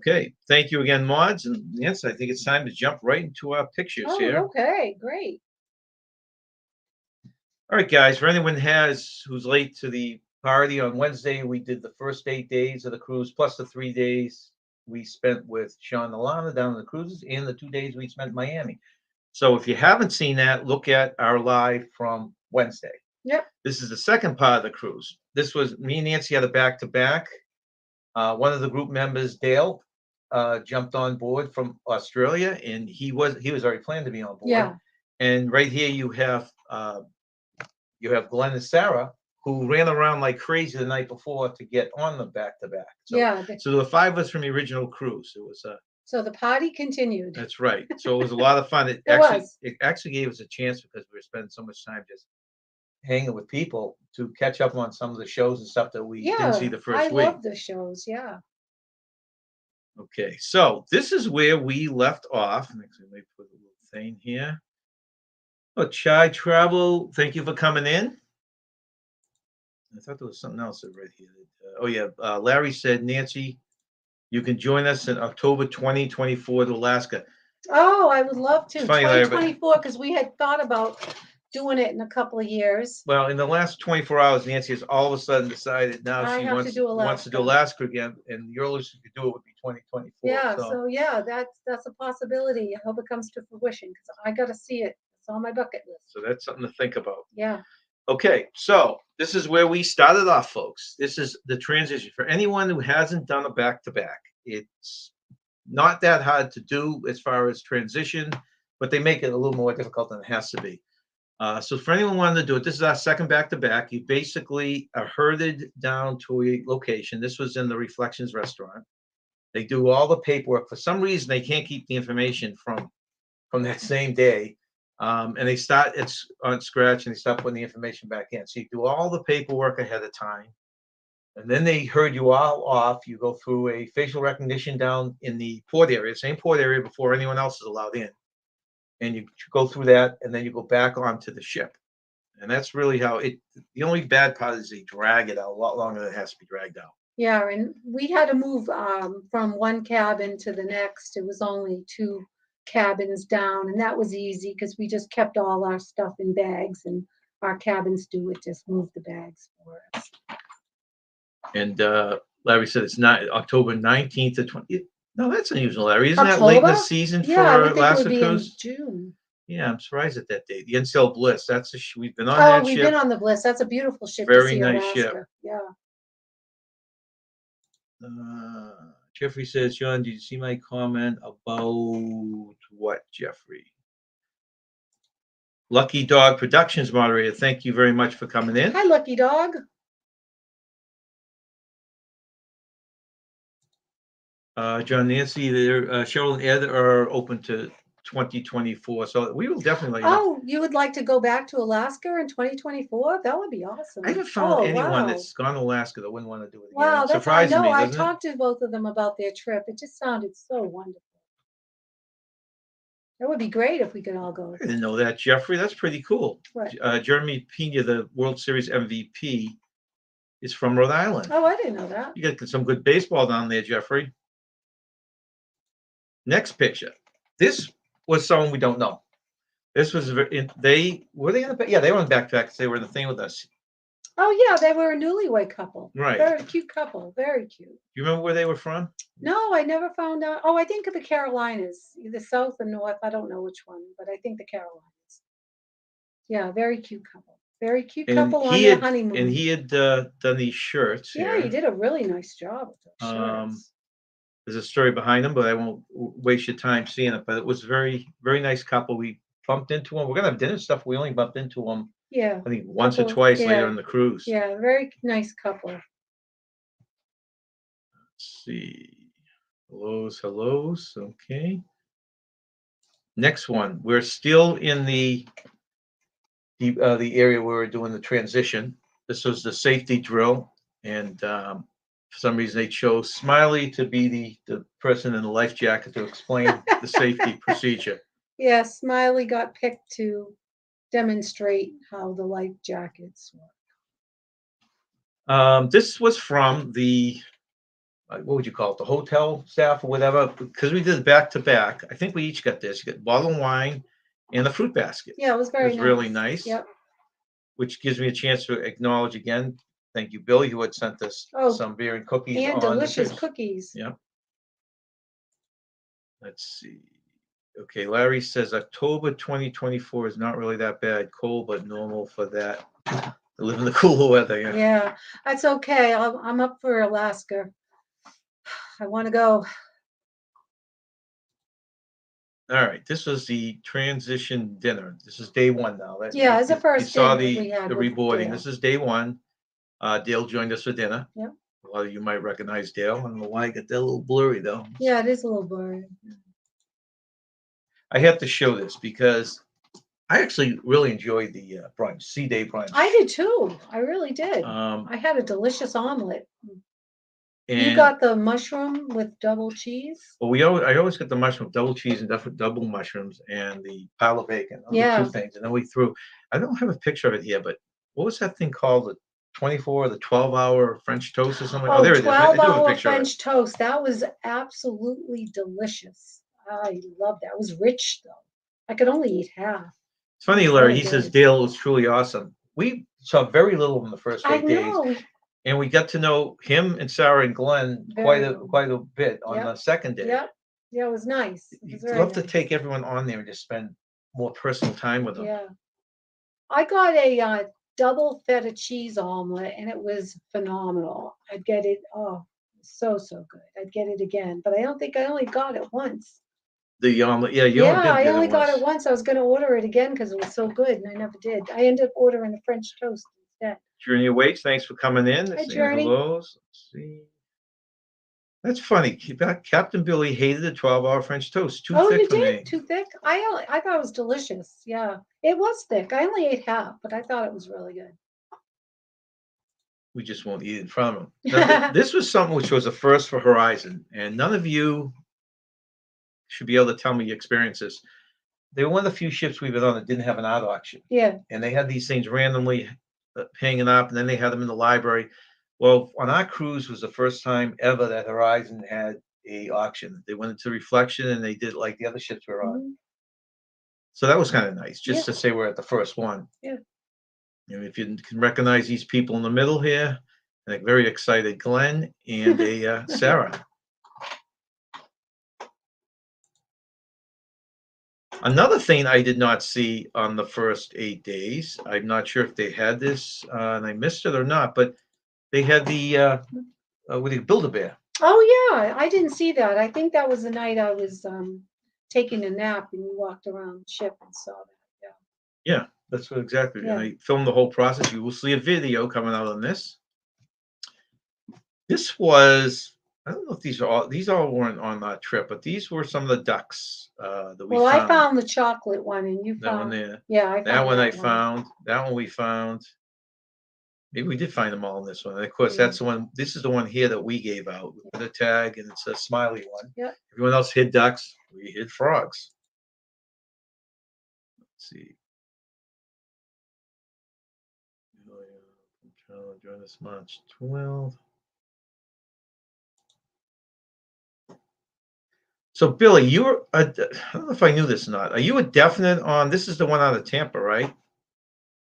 Okay. Thank you again, Mods. And yes, I think it's time to jump right into our pictures here. Oh, okay, great. All right, guys. For anyone who's late to the party on Wednesday, we did the first 8 days of the cruise plus the 3 days we spent with Sean and Alana down on the cruises, and the 2 days we spent in Miami. So if you haven't seen that, look at our live from Wednesday. Yep. This is the second part of the cruise. This was me and Nancy had a back-to-back. One of the group members, Dale, jumped on board from Australia, and he was already planned to be on board. Yeah. And right here you have Glenn and Sarah, who ran around like crazy the night before to get on the back-to-back. So, Yeah. so there were 5 of us from the original cruise. It was So the party continued. That's right. So it was a lot of fun. It actually gave us a chance because we were spending so much time just hanging with people to catch up on some of the shows and stuff that we didn't see the first week. I love the shows. Yeah. Okay, so this is where we left off. Actually, let me put a little thing here. Oh, j&ntravels, thank you for coming in. I thought there was something else right here. Oh yeah, Larry said, Nancy, you can join us in October 2024 to Alaska. Oh, I would love to. It's funny, Larry, 2024, because we had thought about doing it in a couple of years. Well, in the last 24 hours, Nancy has all of a sudden decided now she wants to do Alaska again, and the earliest you could do it would be 2024. Yeah, so yeah, that's a possibility. I hope it comes to fruition because I got to see it. It's on my bucket list. So that's something to think about. Yeah. Okay, so this is where we started off, folks. This is the transition. For anyone who hasn't done a back-to-back, it's not that hard to do as far as transition, but they make it a little more difficult than it has to be. So for anyone wanting to do it, this is our second back-to-back. You basically are herded down to a location. This was in the Reflections restaurant. They do all the paperwork. For some reason, they can't keep the information from that same day. And they start on scratch and they start putting the information back in. So you do all the paperwork ahead of time. And then they herd you all off. You go through a facial recognition down in the port area, same port area before anyone else is allowed in. And you go through that, and then you go back onto the ship. And that's really how the only bad part is they drag it out a lot longer than it has to be dragged out. Yeah, and we had to move from one cabin to the next. It was only 2 cabins down, and that was easy because we just kept all our stuff in bags, and our cabin steward just moved the bags for us. And Larry said it's not October 19th to 20th. No, that's unusual, Larry. Isn't that late in the season for Alaska cruise? June. Yeah, I'm surprised at that date. The NCL Bliss. That's we've been on that ship. Oh, we've been on the Bliss. That's a beautiful ship. Very nice ship. Yeah. Jeffrey says, John, did you see my comment about what, Jeffrey? Lucky Dog Productions moderator. Thank you very much for coming in. Hi, Lucky Dog. John, Nancy, Cheryl and Ed are open to 2024, so we will definitely. You would like to go back to Alaska in 2024? That would be awesome. I haven't found anyone that's gone to Alaska that wouldn't want to do it again. Wow, that's surprising me. I talked to both of them about their trip. It just sounded so wonderful. That would be great if we could all go. I didn't know that, Jeffrey. That's pretty cool. What? Jeremy Pena, the World Series MVP, is from Rhode Island. Oh, I didn't know that. You got some good baseball down there, Jeffrey. Next picture. This was someone we don't know. This was were they on the they were on the backpack. They were in the thing with us. Oh yeah, they were a newlywed couple. Right. Very cute couple. Very cute. Do you remember where they were from? No, I never found out. Oh, I think of the Carolinas, either south or north. I don't know which one, but I think the Carolinas. Yeah, very cute couple. Very cute couple on their honeymoon. And he had done these shirts. Yeah, he did a really nice job with those shirts. There's a story behind them, but I won't waste your time seeing it. But it was very, very nice couple. We bumped into them. We're gonna have dinner stuff. We only bumped into them. Yeah. I think once or twice later on the cruise. Yeah, very nice couple. Let's see. Hellos. Okay. Next one. We're still in the area where we're doing the transition. This was the safety drill, and for some reason they chose Smiley to be the person in the life jacket to explain the safety procedure. Yeah, Smiley got picked to demonstrate how the life jackets work. This was from the what would you call it, the hotel staff or whatever, because we did back to back. I think we each got this. You got bottle of wine and a fruit basket. Yeah, it was It very was really nice. Yep. Which gives me a chance to acknowledge again. Thank you, Billy, who had sent us Oh, some beer and cookies and on the delicious trips. cookies. Yep. Let's see. Okay, Larry says October 2024 is not really that bad. Cold, but normal for that. I live in the cooler weather. Yeah. Yeah, that's okay. I'm up for Alaska. I want to go. All right, this was the transition dinner. This is day one now. Yeah, it's the You first saw dinner we had the with reboarding. Dale. This is day one. Dale joined us for dinner. Yep. A lot of you might recognize Dale. I don't know why I got that a little blurry though. Yeah, it is a little blurry. I have to show this because I actually really enjoyed the brunch, sea day brunch. I did too. I really did. Um, I had a delicious omelet. You and got the mushroom with double cheese? well, I always get the mushroom, double cheese and double mushrooms and the pile of bacon. Those are Yeah. two things. And then we threw, I don't have a picture of it here, but what was that thing called? The 24 or the 12-hour French toast or something? Oh, there it is. I do have a 12-hour picture of it. French toast. That was absolutely delicious. I love that. It was rich though. I could only eat half. It's funny, It's Larry. really He says good. Dale was truly awesome. We saw very little in the first I 8 days, know. and we got to know him and Sarah and Glenn Very quite a bit on Yep. the second day. Yep. Yeah, it was nice. It was You'd very love to nice. take everyone on there and just spend more personal time with them. Yeah. I got a double feta cheese omelet and it was phenomenal. I'd get it. Oh, so good. I'd get it again, but I don't think I only got it once. The omelet, yeah, you Yeah, only did I get only it got once. it once. I was going to order it again because it was so good, and I never did. I ended up ordering the French toast instead. Journey Awaits, thanks for coming in. Hi, Saying Journey. hellos. Let's see. That's funny. Captain Billy hated the 12-hour French toast. Too Oh, thick you for did? me. Too thick? I thought it was delicious. Yeah, it was thick. I only ate half, but I thought it was really good. We just won't eat it from him. Now, this was something which was a first for Horizon, and none of you should be able to tell me your experiences. They were one of the few ships we've been on that didn't have an art auction. Yeah. And they had these things randomly hanging up, and then they had them in the library. Well, on our cruise was the first time ever that Horizon had a auction. They went into reflection and they did like the other ships were on. Mhm. So that was kind of nice, just Yeah. to say we're at the first one. Yeah. You know, if you can recognize these people in the middle here, and a very excited Glenn and a Sarah. Another thing I did not see on the first 8 days, I'm not sure if they had this and I missed it or not, but they had the what do you Build-A-Bear. Oh yeah, I didn't see that. I think that was the night I was taking a nap and you walked around the ship and saw that. Yeah. Yeah, that's what exactly. Yeah. And I filmed the whole process. You will see a video coming out on this. This was, I don't know if these all weren't on that trip, but these were some of the ducks that we Well, found. I found the chocolate one and you that one found there. Yeah, I found That one that I found. That one we found. Maybe we did find them all in this one. And of course, Yeah. that's the one. This is the one here that we gave out with the tag, and it's a smiley one. Yeah. Everyone else hid ducks. We hid frogs. Let's see. Join us March 12th. So Billy, you're I don't know if I knew this or not. Are you a definite on this is the one out of Tampa, right?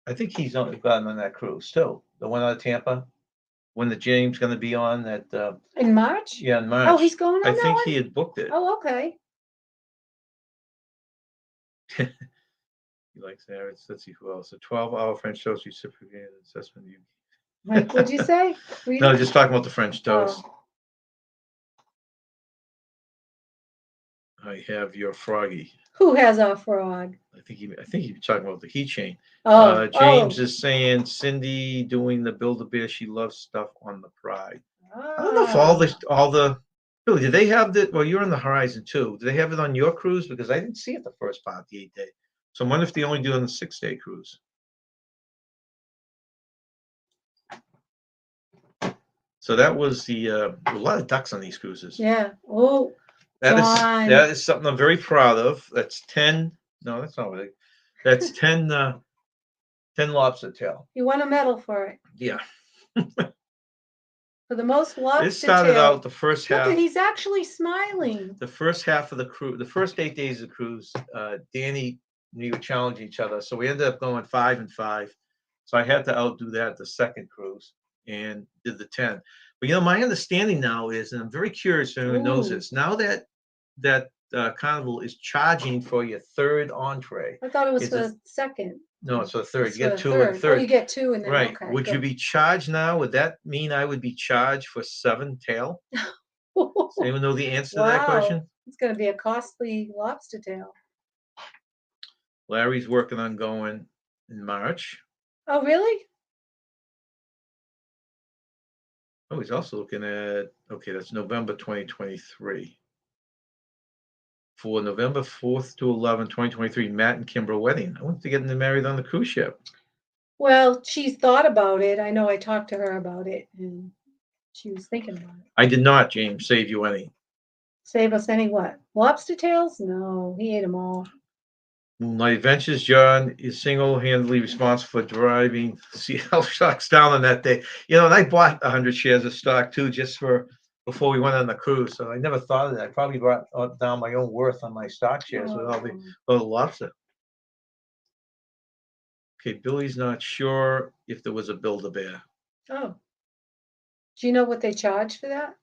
I think he's gotten on that cruise too. The one out of Tampa. When the James gonna be on that in March? yeah, in March. Oh, he's going on I that think one? he had booked it. Oh, okay. He likes that. Let's see who else. A 12-hour French toast reciprocated assessment. What'd you say? No, just talking about the French toast. Oh. I have your froggy. Who has our frog? I think you're talking about the keychain. Oh, James is saying Cindy doing the Build-A-Bear. She loves stuff on the Pride. I don't know if all the Billy, did they have that? Well, you're on the Horizon too. Do they have it on your cruise? Because I didn't see it the first part of the 8 day. So I wonder if they only do it on the 6 day cruise. So that was the a lot of ducks on these cruises. Yeah. Oh, that is something I'm very proud of. That's 10. No, that's not really. That's 10 10 lobster tail. You won a medal for it. Yeah. For the most This lobster started tail. out the first Look, half. he's actually smiling. The first half of the cruise, the first 8 days of the cruise, Danny and me were challenging each other. So we ended up going 5 and 5. So I had to outdo that the second cruise and did the 10. But my understanding now is, and I'm very curious if anyone knows Ooh. this, now that Carnival is charging for your third entree. I thought it was It's for a- the second. No, it's for the third. It's You for get the 2 and a third. Oh, third. you get 2 and then Right. okay. Would you be charged now? Would that mean I would be charged for 7 tail? Does anyone know the answer to that Wow. question? It's going to be a costly lobster tail. Larry's working on going in March. Oh, really? Oh, he's also looking at, okay, that's November 2023. For November 4th to 11th, 2023, Matt and Kimber wedding. I want to get them married on the cruise ship. Well, she's thought about it. I know I talked to her about it, and she was thinking about it. I did not, James, save you any. Save us any what? Lobster tails? No, he ate them all. Moonlight Adventures, John is single-handedly responsible for driving CL stocks down on that day. And I bought 100 shares of stock too, just for before we went on the cruise. So I never thought of that. I probably brought down my own worth on my stock shares with all the lobster. Okay, Billy's not sure if there was a Build-A-Bear. Oh. Do you know what they charge for that?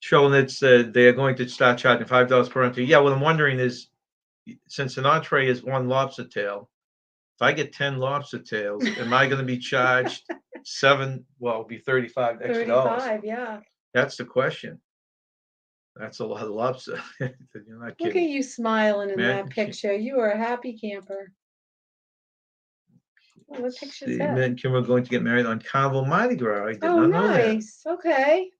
Showing that they are going to start charging $5 per entry. Yeah, what I'm wondering is, since an entree is 1 lobster tail, if I get 10 lobster tails, am I going to be charged 7? Well, it'll be $35 extra dollars. 35, yeah. That's the question. That's a lot of lobster. You're not Look at kidding. you smiling in Matt, that picture. You are a happy camper. Oh, what picture's Matt that? and Kim are going to get married on Carnival Mardi Gras. I did Oh, not know that. nice. Okay.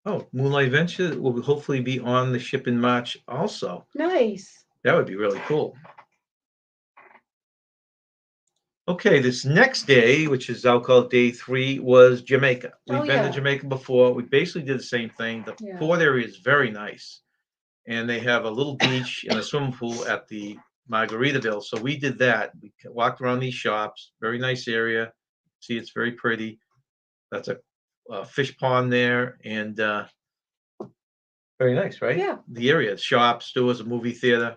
Oh, Moonlight Adventure will hopefully be on the ship in March also. Nice. That would be really cool. Okay, this next day, which is I'll call it day 3, was Jamaica. We've been to Jamaica before. We basically did the same thing. The port area is very nice, and they have a little beach and a swimming pool at the Margaritaville. So we did that. We walked around these shops. Very nice area. See, it's very pretty. That's a fish pond there, and very nice, right? Yeah. The area, shops, stores, a movie theater.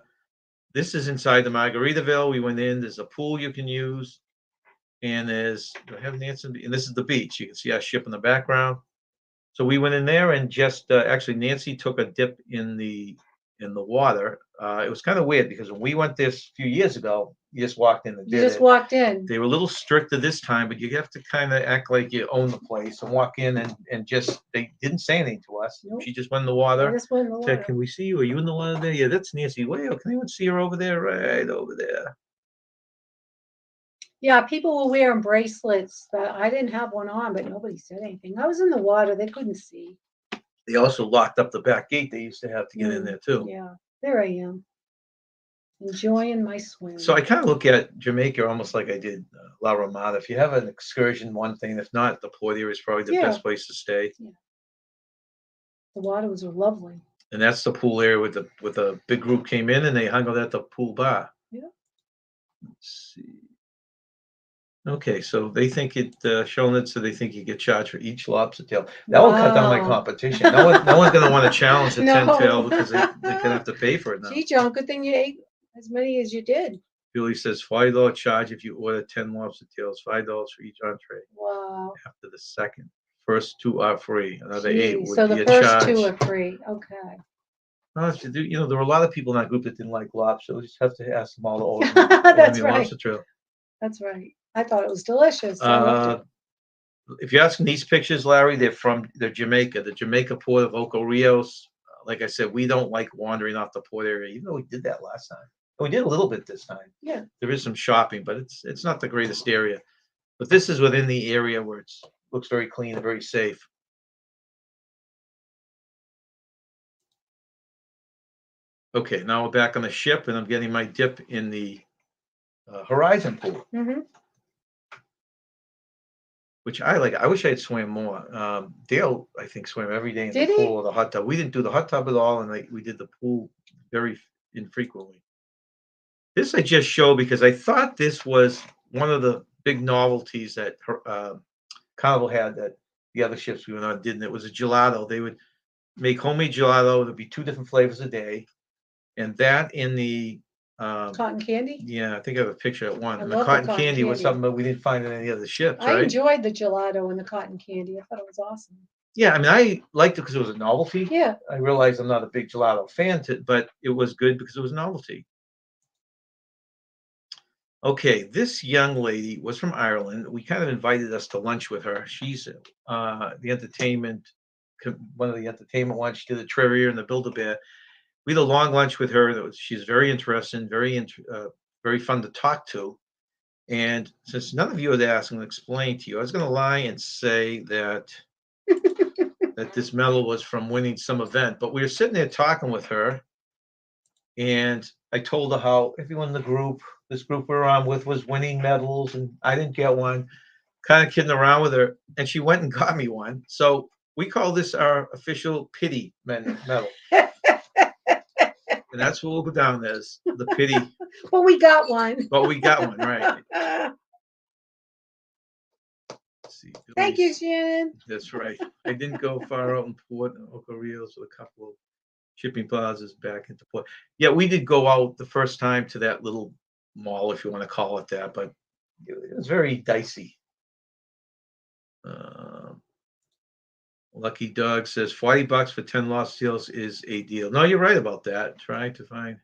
This is inside the Margaritaville. We went in. There's a pool you can use, and do I have Nancy? And this is the beach. You can see our ship in the background. So we went in there and just actually Nancy took a dip in the water. It was kind of weird because when we went this a few years ago, you just walked in and You did just it. walked in. They were a little stricter this time, but you have to kind of act like you own the place and walk in and just, they didn't say anything to us. Nope. She just went in the I water. just went in the Said, water. "Can we see you? Are you in the water there?" "Yeah, that's Nancy." "Well, can anyone see her over there?" "Right over there." Yeah, people were wearing bracelets, but I didn't have one on, but nobody said anything. I was in the water. They couldn't see. They also locked up the back gate they used to have to get in there too. Yeah, there I am, enjoying my swim. So I kind of look at Jamaica almost like I did La Ramada. If you have an excursion, one thing. If not, the port area is probably the best place to stay. Yeah. The water was lovely. And that's the pool area with a big group came in and they hung out at the pool bar. Yeah. Let's see. Okay, so they think so they think you get charged for each lobster tail. That will cut down my competition. No one's going to want to challenge the 10 tail because they're going to have to pay for it now. Gee, John, good thing you ate as many as you did. Billy says $5 charge if you order 10 lobster tails, $5 for each entree. Wow. After the second. First 2 are free. Another 8 would so be the a first charge. 2 are free. Okay. Well, there were a lot of people in that group that didn't like lobster. We just have to ask them all to order That's the right. lobster trail. That's right. I thought it was delicious. I loved it. If you're asking these pictures, Larry, they're Jamaica, the Jamaica port of Oco Rios. Like I said, we don't like wandering off the port area, even though we did that last time. We did a little bit this time. Yeah. There is some shopping, but it's not the greatest area. But this is within the area where it looks very clean and very safe. Okay, now we're back on the ship, and I'm getting my dip in the Horizon pool. Mm-hmm. Which I like. I wish I had swam more. Dale, I think, swam every day in Did the he? pool or the hot tub. We didn't do the hot tub at all, and we did the pool very infrequently. This I just show because I thought this was one of the big novelties that Carnival had that the other ships we went on didn't. It was a gelato. They would make homemade gelato. There'd be 2 different flavors a day, and that in the Cotton candy? yeah, I think I have a picture of one. I And the love the cotton cotton candy was candy. something that we didn't find in any other ships, I right? enjoyed the gelato and the cotton candy. I thought it was awesome. Yeah, I mean, I liked it because it was a novelty. Yeah. I realized I'm not a big gelato fan, but it was good because it was a novelty. Okay, this young lady was from Ireland. We kind of invited us to lunch with her. She's the entertainment, one of the entertainment ones. She did the trivia and the Build-A-Bear. We had a long lunch with her. She's very interesting, very fun to talk to. And since none of you had asked, I'm going to explain to you. I was going to lie and say that this medal was from winning some event, but we were sitting there talking with her, and I told her how everyone in the group, this group we were on with, was winning medals, and I didn't get one. Kind of kidding around with her, and she went and got me one. So we call this our official pity medal, and that's what we'll go down as the pity. Well, we got one. But we got one, right? Let's see. Thank you, Shannon. That's right. I didn't go far out in port, Ocho Rios, with a couple of shipping plazas back into port. Yeah, we did go out the first time to that little mall, if you want to call it that, but it was very dicey. Lucky Dog says $40 for 10 lost seals is a deal. No, you're right about that. Trying to find.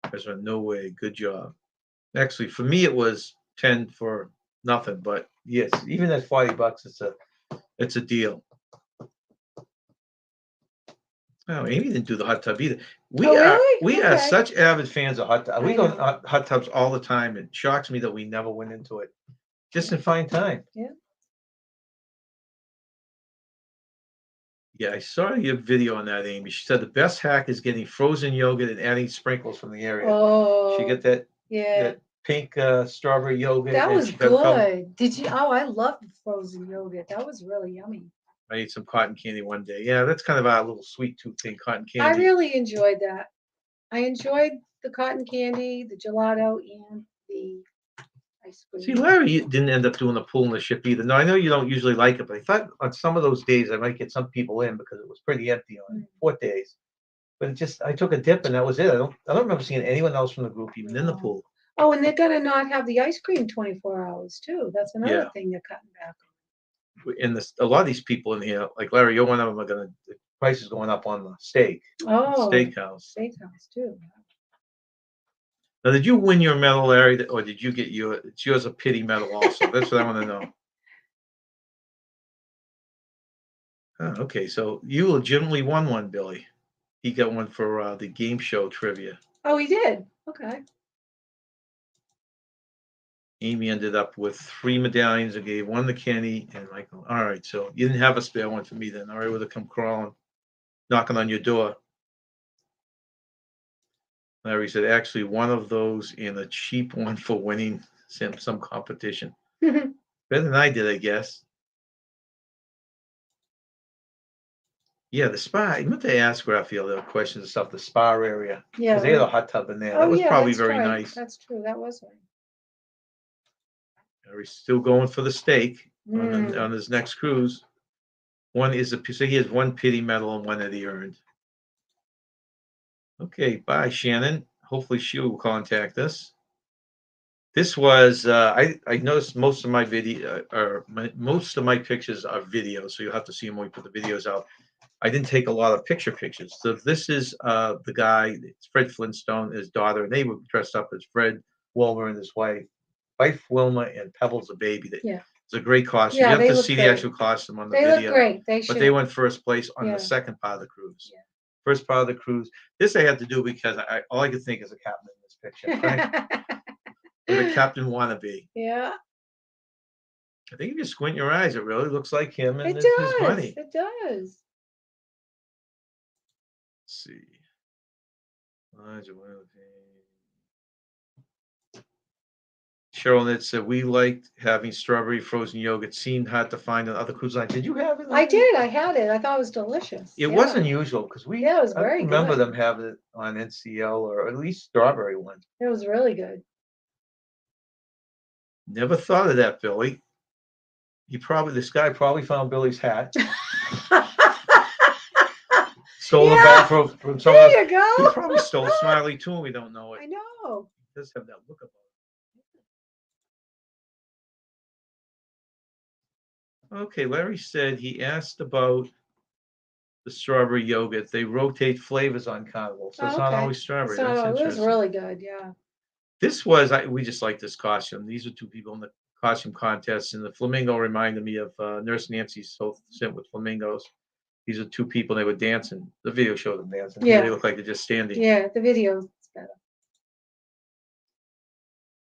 There's no way. Good job. Actually, for me, it was 10 for nothing. But yes, even at $40, it's a deal. Oh, Amy didn't do the hot tub either. We are such avid fans of hot tubs. We go hot tubs all the time. It shocks me that we never went into it. Just in fine time. Yeah. Yeah, I saw your video on that, Amy. She said the best hack is getting frozen yogurt and adding sprinkles from the area. Oh. She get that that pink strawberry yogurt. That was good. Did you? Oh, I loved frozen yogurt. That was really yummy. I ate some cotton candy one day. Yeah, that's kind of our little sweet tooth thing, cotton candy. I really enjoyed that. I enjoyed the cotton candy, the gelato, and the ice cream. See, Larry didn't end up doing the pool in the ship either. No, I know you don't usually like it, but I thought on some of those days I might get some people in because it was pretty empty on port days. But I took a dip and that was it. I don't remember seeing anyone else from the group even in the pool. Oh, and they're gonna not have the ice cream 24 hours too. That's another thing they're cutting back on. And a lot of these people in here, like Larry, you're one of them, the price is going up on the steak. Oh, steakhouse too. Now, did you win your medal, Larry, or did you get it's yours a pity medal also? That's what I want to know. Oh, okay, so you legitimately won one, Billy. He got one for the game show trivia. Oh, he did? Okay. Amy ended up with 3 medallions and gave one to Kenny and Michael. All right, so you didn't have a spare one for me then. All right, would have come crawling, knocking on your door. Larry said, actually, one of those and a cheap one for winning some competition. Better than I did, I guess. Yeah, the spa. I meant to ask Raphael the questions and stuff. The spa area. Yeah. Because they had a hot tub in there. That was probably very nice. That's true. That was right. Larry's still going for the steak on his next cruise. One is so he has one pity medal and one that he earned. Okay, bye, Shannon. Hopefully she will contact us. This was I noticed most of my most of my pictures are videos, so you'll have to see them when we put the videos out. I didn't take a lot of pictures. So this is the guy, it's Fred Flintstone, his daughter, and they were dressed up as Fred, Wilma, and his wife Wilma, and Pebbles, the baby. It's a great costume. Yeah, you have to see the actual costume on the video. They look great. But they won first place on the second part of the cruise. Yeah. First part of the cruise. This I had to do because all I could think is a captain in this picture. Right? The captain wannabe. Yeah. I think if you squint your eyes, it really looks like him and his money. It does. Let's see. Cheryl Nitz said we liked having strawberry frozen yogurt. Seemed hard to find on other cruise lines. Did you have it? I did. I had it. I thought it was delicious. It Yeah. was unusual because Yeah, it was I very remember good. them having it on NCL or at least strawberry one. It was really good. Never thought of that, Billy. This guy probably found Billy's hat. Stole it back from someone else. There you He go. probably stole Smiley too, and we don't know it. I know. He does have that look about it. Okay, Larry said he asked about the strawberry yogurt. They rotate flavors on Carnival, so it's not Okay. always strawberry. So That's it was interesting. really good. Yeah. This we just like this costume. These are two people in the costume contest, and the flamingo reminded me of Nurse Nancy's sent with flamingos. These are two people. They were dancing. The video showed them dancing. Yeah. They look like they're just standing. Yeah. The video's better.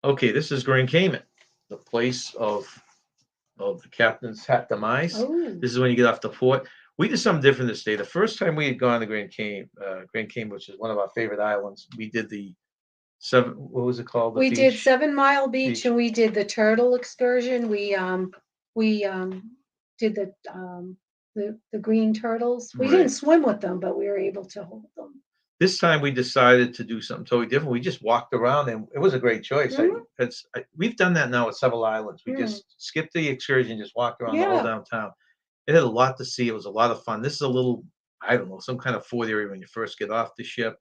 Okay, this is Grand Cayman, the place of the captain's hat demise. Oh. This is when you get off the port. We did something different this day. The first time we had gone to Grand Cayman, which is one of our favorite islands, we did the what was it called? We did beach? 7 Mile Beach, Beach. and we did the turtle excursion. We did the green turtles. We Right. didn't swim with them, but we were able to hold them. This time we decided to do something totally different. We just walked around, and it was a great choice. Mhm. We've done that now at several islands. We Mm. just skipped the excursion, just walked around the whole Yeah. downtown. It had a lot to see. It was a lot of fun. This is a little, I don't know, some kind of fort area when you first get off the ship.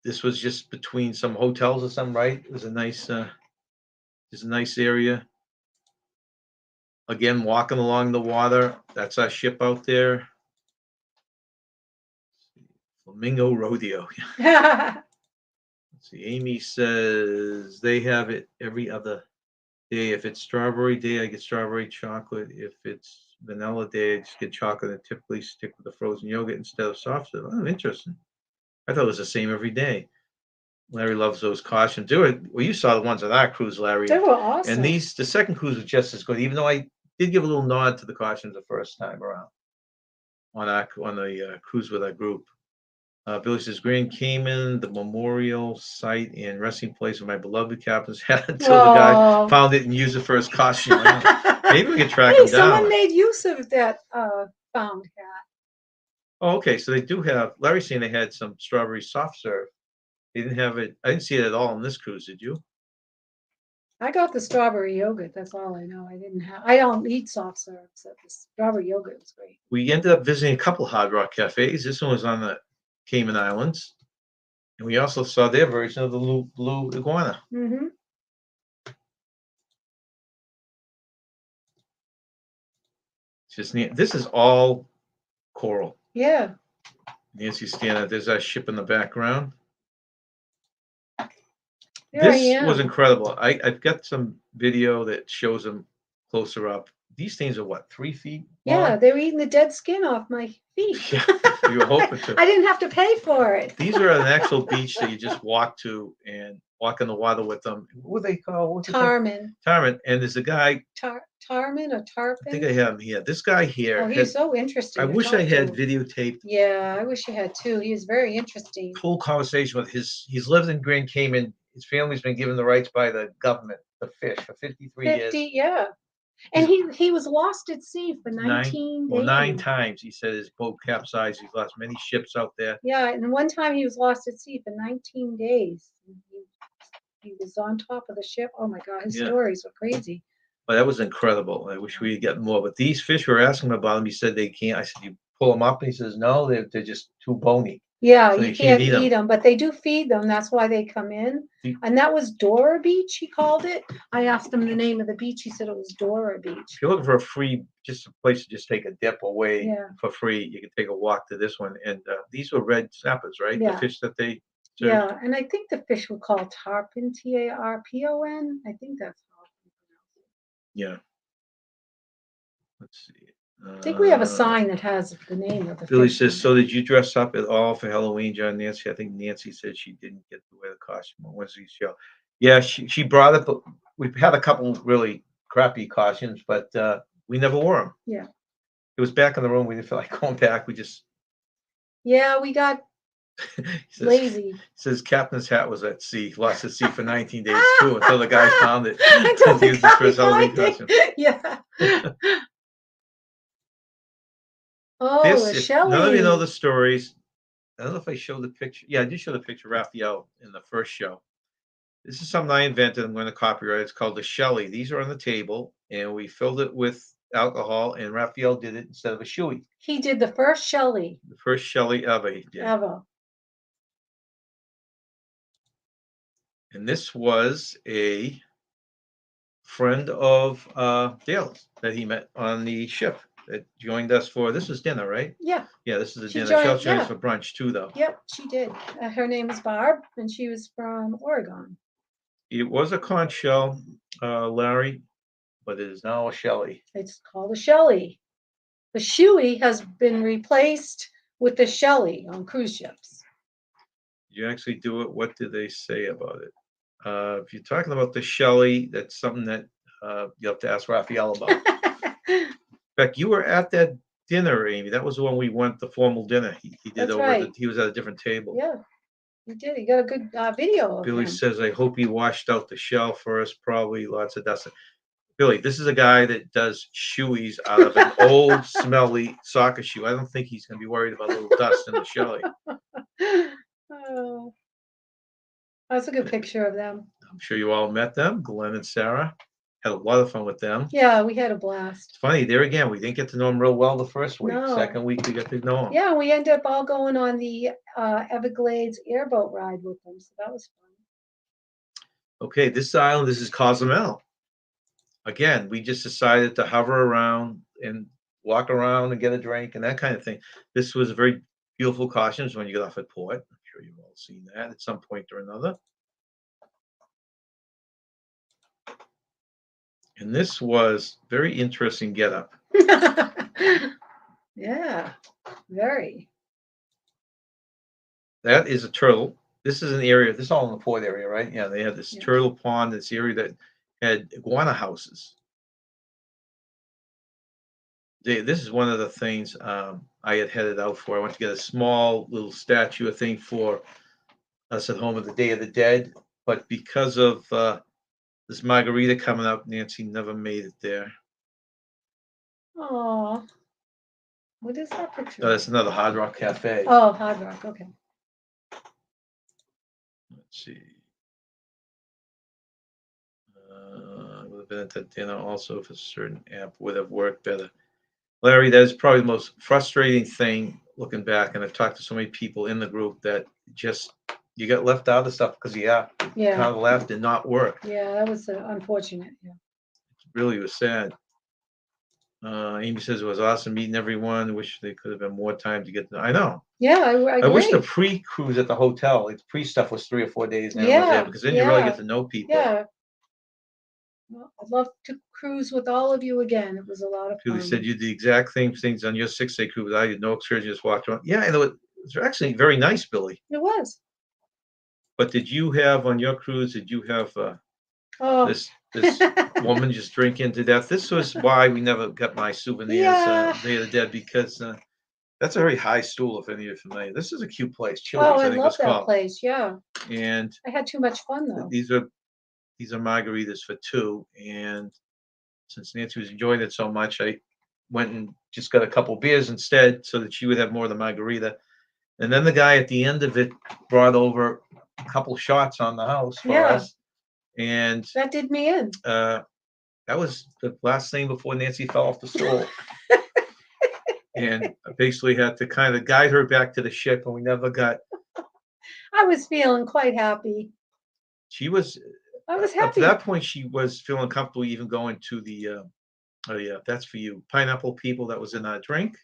This was just between some hotels or something, right? It was a nice area. Again, walking along the water. That's our ship out there. Flamingo Rodeo. Let's see. Amy says they have it every other day. If it's strawberry day, I get strawberry chocolate. If it's vanilla day, I just get chocolate and typically stick with the frozen yogurt instead of soft serve. Oh, interesting. I thought it was the same every day. Larry loves those costumes. Well, you saw the ones on our cruise, Larry. They were awesome. And the second cruise was just as good, even though I did give a little nod to the costumes the first time around on the cruise with our group. Billy says, Grand Cayman, the memorial site and resting place of my beloved captain's hat until the guy found it and used it for his costume. Maybe we could track him down. Someone made use of that found hat. Oh, okay. So they do have, Larry's saying they had some strawberry soft serve. They didn't have it. I didn't see it at all on this cruise. Did you? I got the strawberry yogurt. That's all I know. I don't eat soft serve, so the strawberry yogurt was great. We ended up visiting a couple Hard Rock cafes. This one was on the Cayman Islands. And we also saw their version of the blue iguana. Mm-hmm. This is all coral. Yeah. Nancy's standing. There's our ship in the background. This was incredible. I've got some video that shows them closer up. These things are what, 3 feet long? Yeah, they were eating the dead skin off my feet. Yeah, you were hoping to. I didn't have to pay for it. These are an actual beach that you just walk to and walk in the water with them. What were they called? Tarman. Tarman. And there's a guy. Tarman or Tarpon? I think I have him here. This guy here. Oh, he's so interesting. I wish I had videotaped. Yeah, I wish you had too. He is very interesting. Full conversation with he's lived in Grand Cayman. His family's been given the rights by the government to fish for 53 years. Yeah. And he was lost at sea for 19 days. Well, 9 times. He said his boat capsized. He's lost many ships out there. Yeah, and one time he was lost at sea for 19 days. He was on top of the ship. Oh my God, his stories were crazy. But that was incredible. I wish we had gotten more. But these fish, we were asking him about them. He said they can't. I said, you pull them up? And he says, no, they're just too bony. Yeah, so you can't eat them, but they do feed them. That's why they come in. And that was Dora Beach, he called it. I asked him the name of the beach. He said it was Dora Beach. If you're looking for just a place to just take a dip away for free, you can take a walk to this one. And these were red snappers, right? Yeah. The fish that they served. Yeah, and I think the fish were called tarpon, Tarpon. I think that's how you pronounce it. Yeah. Let's see. I think we have a sign that has the name of the Billy fish. says, so did you dress up at all for Halloween, John? Nancy? I think Nancy said she didn't get to wear the costume on Wednesday's show. Yeah, she brought it, but we've had a couple really crappy costumes, but we never wore them. Yeah. It was back in the room. We didn't feel like going back. We just. Yeah, we got He Lazy. says captain's hat was at sea, lost at sea for 19 days too, until the guy found it. Until He the used his first guy Halloween found it. costume. Yeah. Oh, This, the if none of you know Shelley. the stories, I don't know if I showed the picture. Yeah, I did show the picture of Raphael in the first show. This is something I invented. I'm going to copyright. It's called the Shelly. These are on the table, and we filled it with alcohol, and Raphael did it instead of a shoey. He did the first Shelley The first Shelly ever he did. ever. And this was a friend of Dale's that he met on the ship that joined us for, this was dinner, right? Yeah. Yeah, this is a She dinner. joined- She also joined yeah. us for brunch too, though. Yep, she did. Her name is Barb, and she was from Oregon. It was a conch shell, Larry, but it is now a Shelly. It's called a Shelley. The shoey has been replaced with the Shelley on cruise ships. You actually do it. What did they say about it? If you're talking about the Shelly, that's something that you have to ask Raphael about. In fact, you were at that dinner, Amy. That was the one we went, the formal dinner. He did That's over right. he was at a different table. Yeah, he did. He got a good video of Billy him. says, I hope he washed out the shell first, probably lots of dust. Billy, this is a guy that does shoeys out of an old, smelly soccer shoe. I don't think he's going to be worried about a little dust in the Shelly. Oh, that's a good picture of them. I'm sure you all met them, Glenn and Sarah. Had a lot of fun with them. Yeah, we had a blast. It's funny, there again, we didn't get to know them real well the first week. No. Second week, we got to know them. Yeah, we ended up all going on the Everglades airboat ride with them, so that was fun. Okay, this island, this is Cozumel. Again, we just decided to hover around and walk around and get a drink and that kind of thing. This was a very beautiful costumes when you get off at port. I'm sure you've all seen that at some point or another. And this was very interesting getup. Yeah, very. That is a turtle. This is an area, this is all in the port area, right? Yeah, they had this Yeah. turtle pond, this area that had iguana houses. This is one of the things I had headed out for. I went to get a small little statue, thing for us at home at the Day of the Dead. But because of this margarita coming up, Nancy never made it there. Oh, what is that picture? Oh, that's another Hard Rock Cafe. Oh, Hard Rock. Okay. Let's see. Would have been at that dinner also if a certain app would have worked better. Larry, that is probably the most frustrating thing looking back. And I've talked to so many people in the group that just you got left out of stuff because the app Yeah. Carnival app did not work. Yeah, that was unfortunate. Yeah. It really was sad. Amy says it was awesome meeting everyone. Wish they could have been more time to get to. I know. Yeah, I I wish the agree. pre-cruise at the hotel, like the pre-stuff was 3 or 4 days now, Yeah, because then you really yeah. get to know people. Yeah. Well, I'd love to cruise with all of you again. It was a lot of Julie fun. said you did the exact same things on your 6-day cruise. I did no excursion, just walked around. Yeah, and it was actually very nice, Billy. It was. But did you have on your cruise? Did you have Oh. this woman just drinking to death? This was why we never got my souvenirs, Yeah. Day of the Dead, because that's a very high stool. If any of you are familiar, this is a cute place. Chili's, Oh, I I think love it's that called. place. Yeah. And I had too much fun though. these are margaritas for 2, and since Nancy was enjoying it so much, I went and just got a couple beers instead so that she would have more of the margarita. And then the guy at the end of it brought over a couple shots on the house for Yeah. us. And That did me in. that was the last thing before Nancy fell off the stool. And I basically had to kind of guide her back to the ship, and we never got. I was feeling quite happy. She was. I was Up to happy. that point, she was feeling comfortable even going to the. Oh yeah, that's for you. Pineapple people. That was in our drink.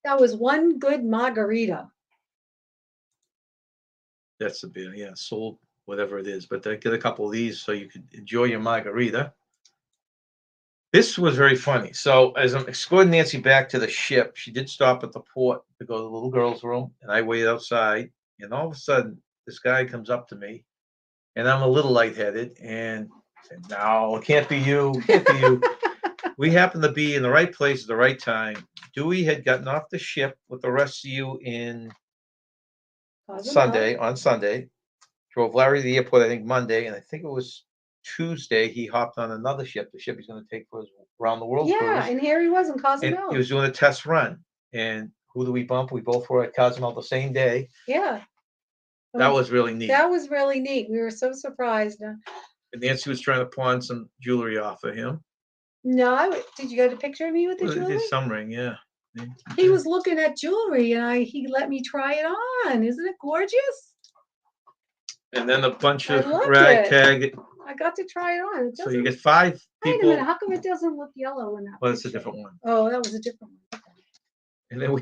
That was one good margarita. That's the beer. Yeah, sold whatever it is. But get a couple of these so you could enjoy your margarita. This was very funny. So as I'm escorting Nancy back to the ship, she did stop at the port to go to the little girl's room, and I waited outside. And all of a sudden, this guy comes up to me, and I'm a little lightheaded, and said, "No, it can't be you. It can't be you." We happened to be in the right place at the right time. Dewey had gotten off the ship with the rest of you in Sunday, on Sunday. Drove Larry to the airport, I think Monday, and I think it was Tuesday. He hopped on another ship, the ship he's going to take for his around the world Yeah, cruise. and here he was in And Cozumel. he was doing a test run. And who do we bump? We both were at Cozumel the same day. Yeah. That was really neat. That was really neat. We were so surprised. And Nancy was trying to pawn some jewelry off of him. No, did you get a picture of me with the jewelry? His some ring, yeah. He was looking at jewelry, and he let me try it on. Isn't it gorgeous? And then a bunch I of loved ragtag. I got to try it on. So you get 5 Wait a people. minute, how come it doesn't look yellow in that Well, it's a picture? different one. Oh, that was a different one. Okay. And then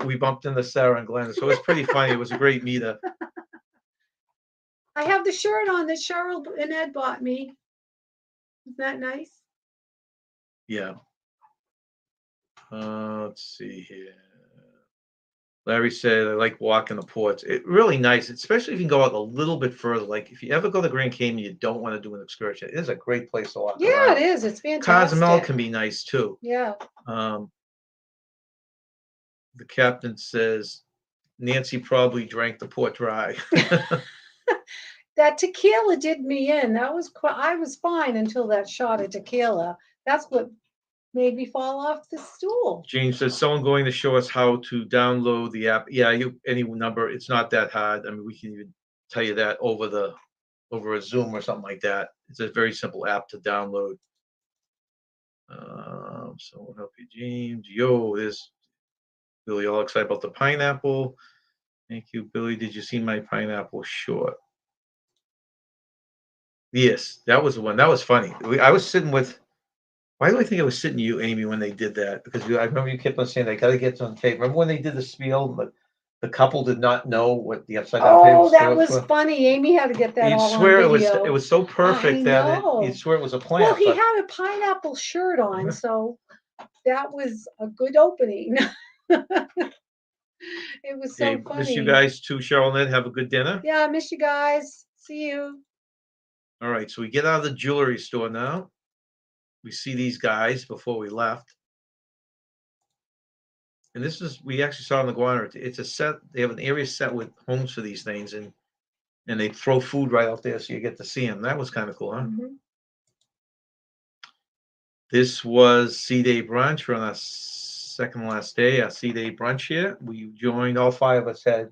we bumped into Sarah and Glenn. So it was pretty funny. It was a great meetup. I have the shirt on that Cheryl and Ed bought me. Isn't that nice? Yeah. Let's see here. Larry said, I like walking the ports. It's really nice, especially if you can go out a little bit further. Like if you ever go to Grand Canyon, you don't want to do an excursion. It is a great place to walk around. Yeah, it is. It's fantastic. Cozumel can be nice too. Yeah. The captain says Nancy probably drank the port dry. That tequila did me in. I was fine until that shot of tequila. That's what made me fall off the stool. James says, someone going to show us how to download the app. Yeah, any number. It's not that hard. I mean, we can even tell you that over a Zoom or something like that. It's a very simple app to download. So we'll help you, James. Yo, there's Billy all excited about the pineapple. Thank you, Billy. Did you see my pineapple short? Yes, that was the one. That was funny. I was sitting with. Why do I think I was sitting to you, Amy, when they did that? Because I remember you kept on saying they got to get on tape. Remember when they did the spiel, but the couple did not know what the upside down table was. Oh, that was funny. Amy had to get that all on video. It was so perfect that you'd swear it was a plant. Well, he had a pineapple shirt on, so that was a good opening. It was so funny. Miss you guys too, Cheryl and Ed. Have a good dinner. Yeah, I miss you guys. See you. All right, so we get out of the jewelry store now. We see these guys before we left. And we actually saw in the Guana. It's a set. They have an area set with homes for these things, and they throw food right out there so you get to see them. That was kind of cool, huh? Mm-hmm. This was C-Day brunch. We're on our second last day, our C-Day brunch here. We joined, all 6 of us had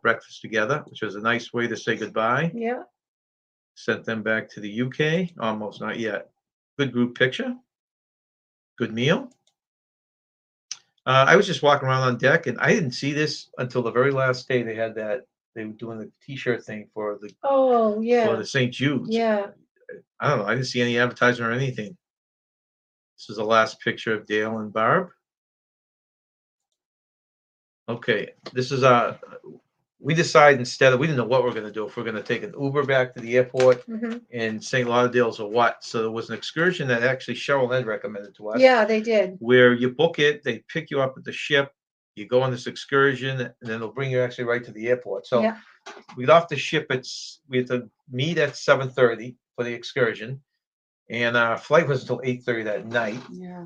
breakfast together, which was a nice way to say goodbye. Yeah. Sent them back to the UK. Almost, not yet. Good group picture. Good meal. I was just walking around on deck, and I didn't see this until the very last day. They were doing the T-shirt thing for the St. Jude's. Yeah. I don't know. I didn't see any advertisement or anything. This is the last picture of Dale and Barb. Okay, this is we decided we didn't know what we're going to do, if we're going to take an Uber back to the airport in St. Lauderdale's or what. So there was an excursion that actually Cheryl and Ed recommended to us. Yeah, they did. Where you book it, they pick you up at the ship, you go on this excursion, and then they'll bring you actually right to the airport. So we got off the ship we had to meet at 7:30 for the excursion, and our flight was until 8:30 that night. Yeah.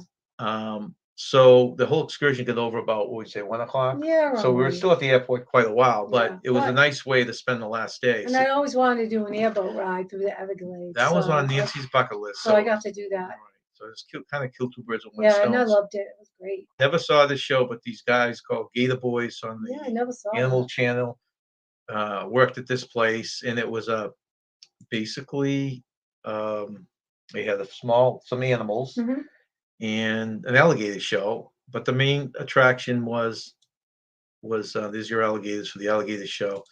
So the whole excursion got over about, what would you say, 1 o'clock? Yeah. So we were still at the airport quite a while, but it was a nice way to spend the last day. And I always wanted to do an airboat ride through the Everglades. That was on Nancy's bucket list. So I got to do that. All right. So it's kind of killed 2 birds with one stone. Yeah, and I loved it. It was great. Never saw this show, but these guys called Gator Boys on the I never saw Animal Channel worked at this place, and it was basically they had some animals. And an alligator show, but the main attraction was there's your alligators for the alligator show.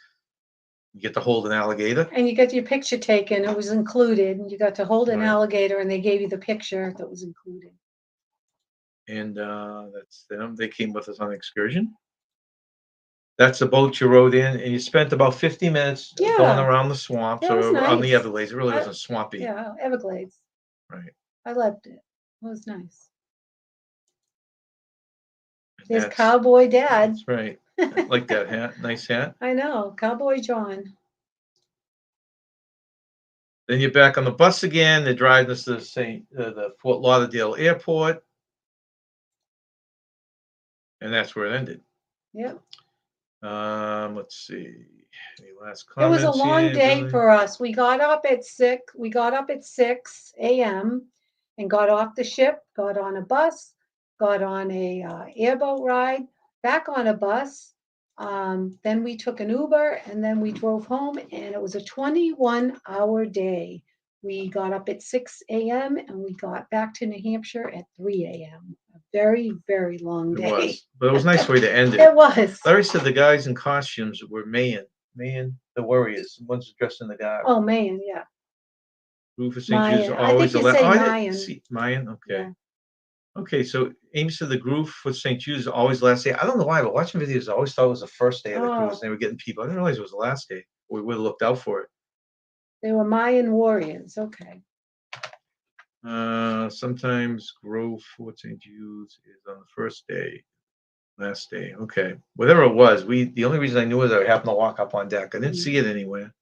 You get to hold an alligator, and you got your picture taken. It was included. You got to hold an alligator, and they gave you the picture that was included. And that's them. They came with us on excursion. That's the boat you rode in, and you spent about 50 minutes going around the swamps or on the Everglades. It really wasn't swampy. Yeah, Everglades. Right. I loved it. It was nice. There's Cowboy Dad. That's right. I like that hat. Nice hat. I know. Cowboy John. Then you're back on the bus again. They're driving us to the Fort Lauderdale airport. And that's where it ended. Yep. Let's see. Any last It was a comments long here, day Billy? for us. We got up at 6 a.m. and got off the ship, got on a bus, got on a airboat ride, back on a bus. Then we took an Uber and then we drove home, and it was a 21-hour day. We got up at 6 a.m. and we got back to New Hampshire at 3 a.m. A very, very long It day. was, but it was a nice way to end it. It was. Larry said the guys in costumes were Mayan, the warriors. The ones dressed in the garb. Oh man, yeah. Rufus St. Jude's Mayan. I think always you allowed. say Oh, I didn't Mayan. see Mayan. Okay. Yeah. Okay, so Amy said the groove for St. Jude's is always last day. I don't know why, but watching videos, I always thought it was the first day of the cruise. Oh. And they were getting people. I didn't realize it was the last day. We would have looked out for it. They were Mayan warriors. Okay. Sometimes Grove Fort St. Jude's is on the first day, last day. Okay, whatever it was, the only reason I knew is I happened to walk up on deck. I didn't see it anywhere.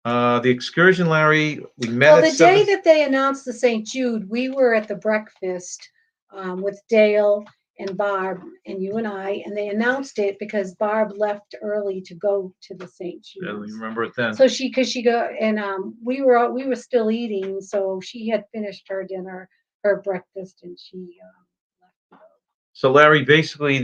The excursion, Larry, we met Well, at the day 7. that they announced the St. Jude, we were at the breakfast with Dale and Barb and you and I, and they announced it because Barb left early to go to the St. I don't Jude's. even remember it then. So because she go and we were still eating, so she had finished her dinner, her breakfast, and she left to go. So Larry, basically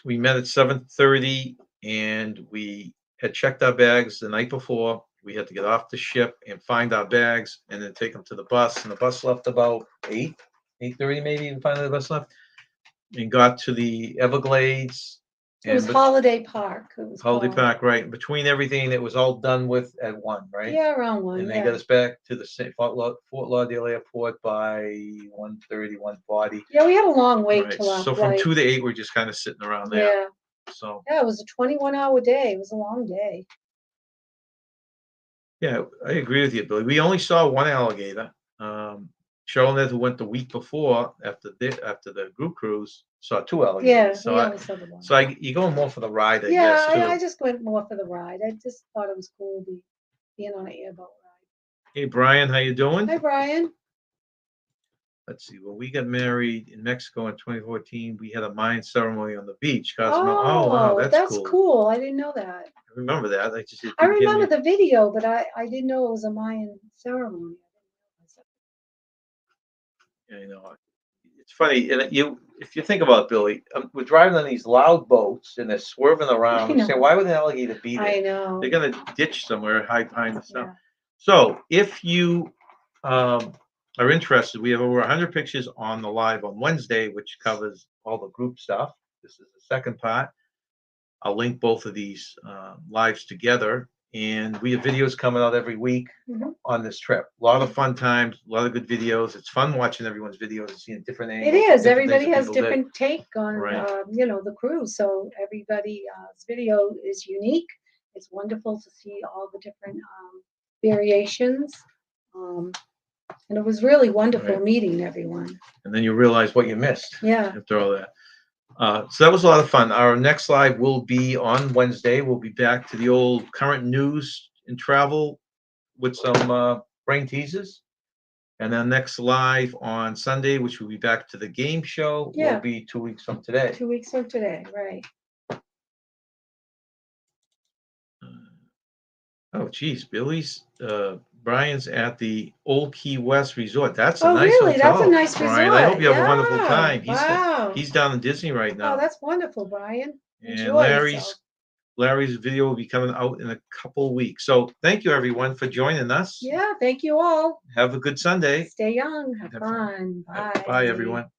we met at 7:30 and we had checked our bags the night before. We had to get off the ship and find our bags and then take them to the bus. And the bus left about 8:30 maybe, and finally the bus left. And got to the Everglades. It was and Holiday Park. It was Holiday called. Park, right. Between everything, it was all done with at 1, right? Yeah, around 1. And they Yeah. got us back to the Fort Lauderdale Airport by 1:30, 1:40. Yeah, we had a long wait Right. till our So from flight. 2 to 8, we're just kind of sitting around there. Yeah. So Yeah, it was a 21-hour day. It was a long day. yeah, I agree with you, Billy. We only saw one alligator. Charlotte, who went the week before after the group cruise, saw 2 alligators. Yeah, So we only saw the one. so you're going more for the ride, I Yeah, guess, too. I just went more for the ride. I just thought it was cool being on an airboat ride. Hey, Brian, how you doing? Hi, Brian. Let's see. When we got married in Mexico in 2014, we had a Mayan ceremony on the beach. Oh, wow, that's cool. cool. I didn't know that. I remember that. I remember the video, but I didn't know it was a Mayan ceremony. Yeah, it's funny. And if you think about it, Billy, we're driving on these loud boats and they're swerving around. You say, why would an alligator be there? I know. They're going to ditch somewhere, hide behind the stuff. Yeah. So if you are interested, we have over 100 pictures on the live on Wednesday, which covers all the group stuff. This is the second part. I'll link both of these lives together. And we have videos coming out every week on this trip. A lot of fun times, a lot of good videos. It's fun watching everyone's videos and seeing different angles. It is. different Everybody things that has people did. different take on, Right. the cruise. So everybody's video is unique. It's wonderful to see all the different variations. And it was really wonderful meeting everyone. And then you realize what you missed. Yeah. After all that. So that was a lot of fun. Our next live will be on Wednesday. We'll be back to the old current news and travel with some brain teasers. And then next live on Sunday, which will be back to the game show, will be 2 weeks from today. 2 weeks from today, right. Oh, geez, Brian's at the Old Key West Resort. That's a Oh, nice really? hotel. That's a nice Brian, I resort. hope you have a wonderful Yeah. time. Wow. He's down in Disney right now. Oh, that's wonderful, Brian. And Enjoy yourself. Larry's video will be coming out in a couple weeks. So thank you, everyone, for joining us. Yeah, thank you all. Have a good Sunday. Stay young. Have fun. Bye. Bye, everyone.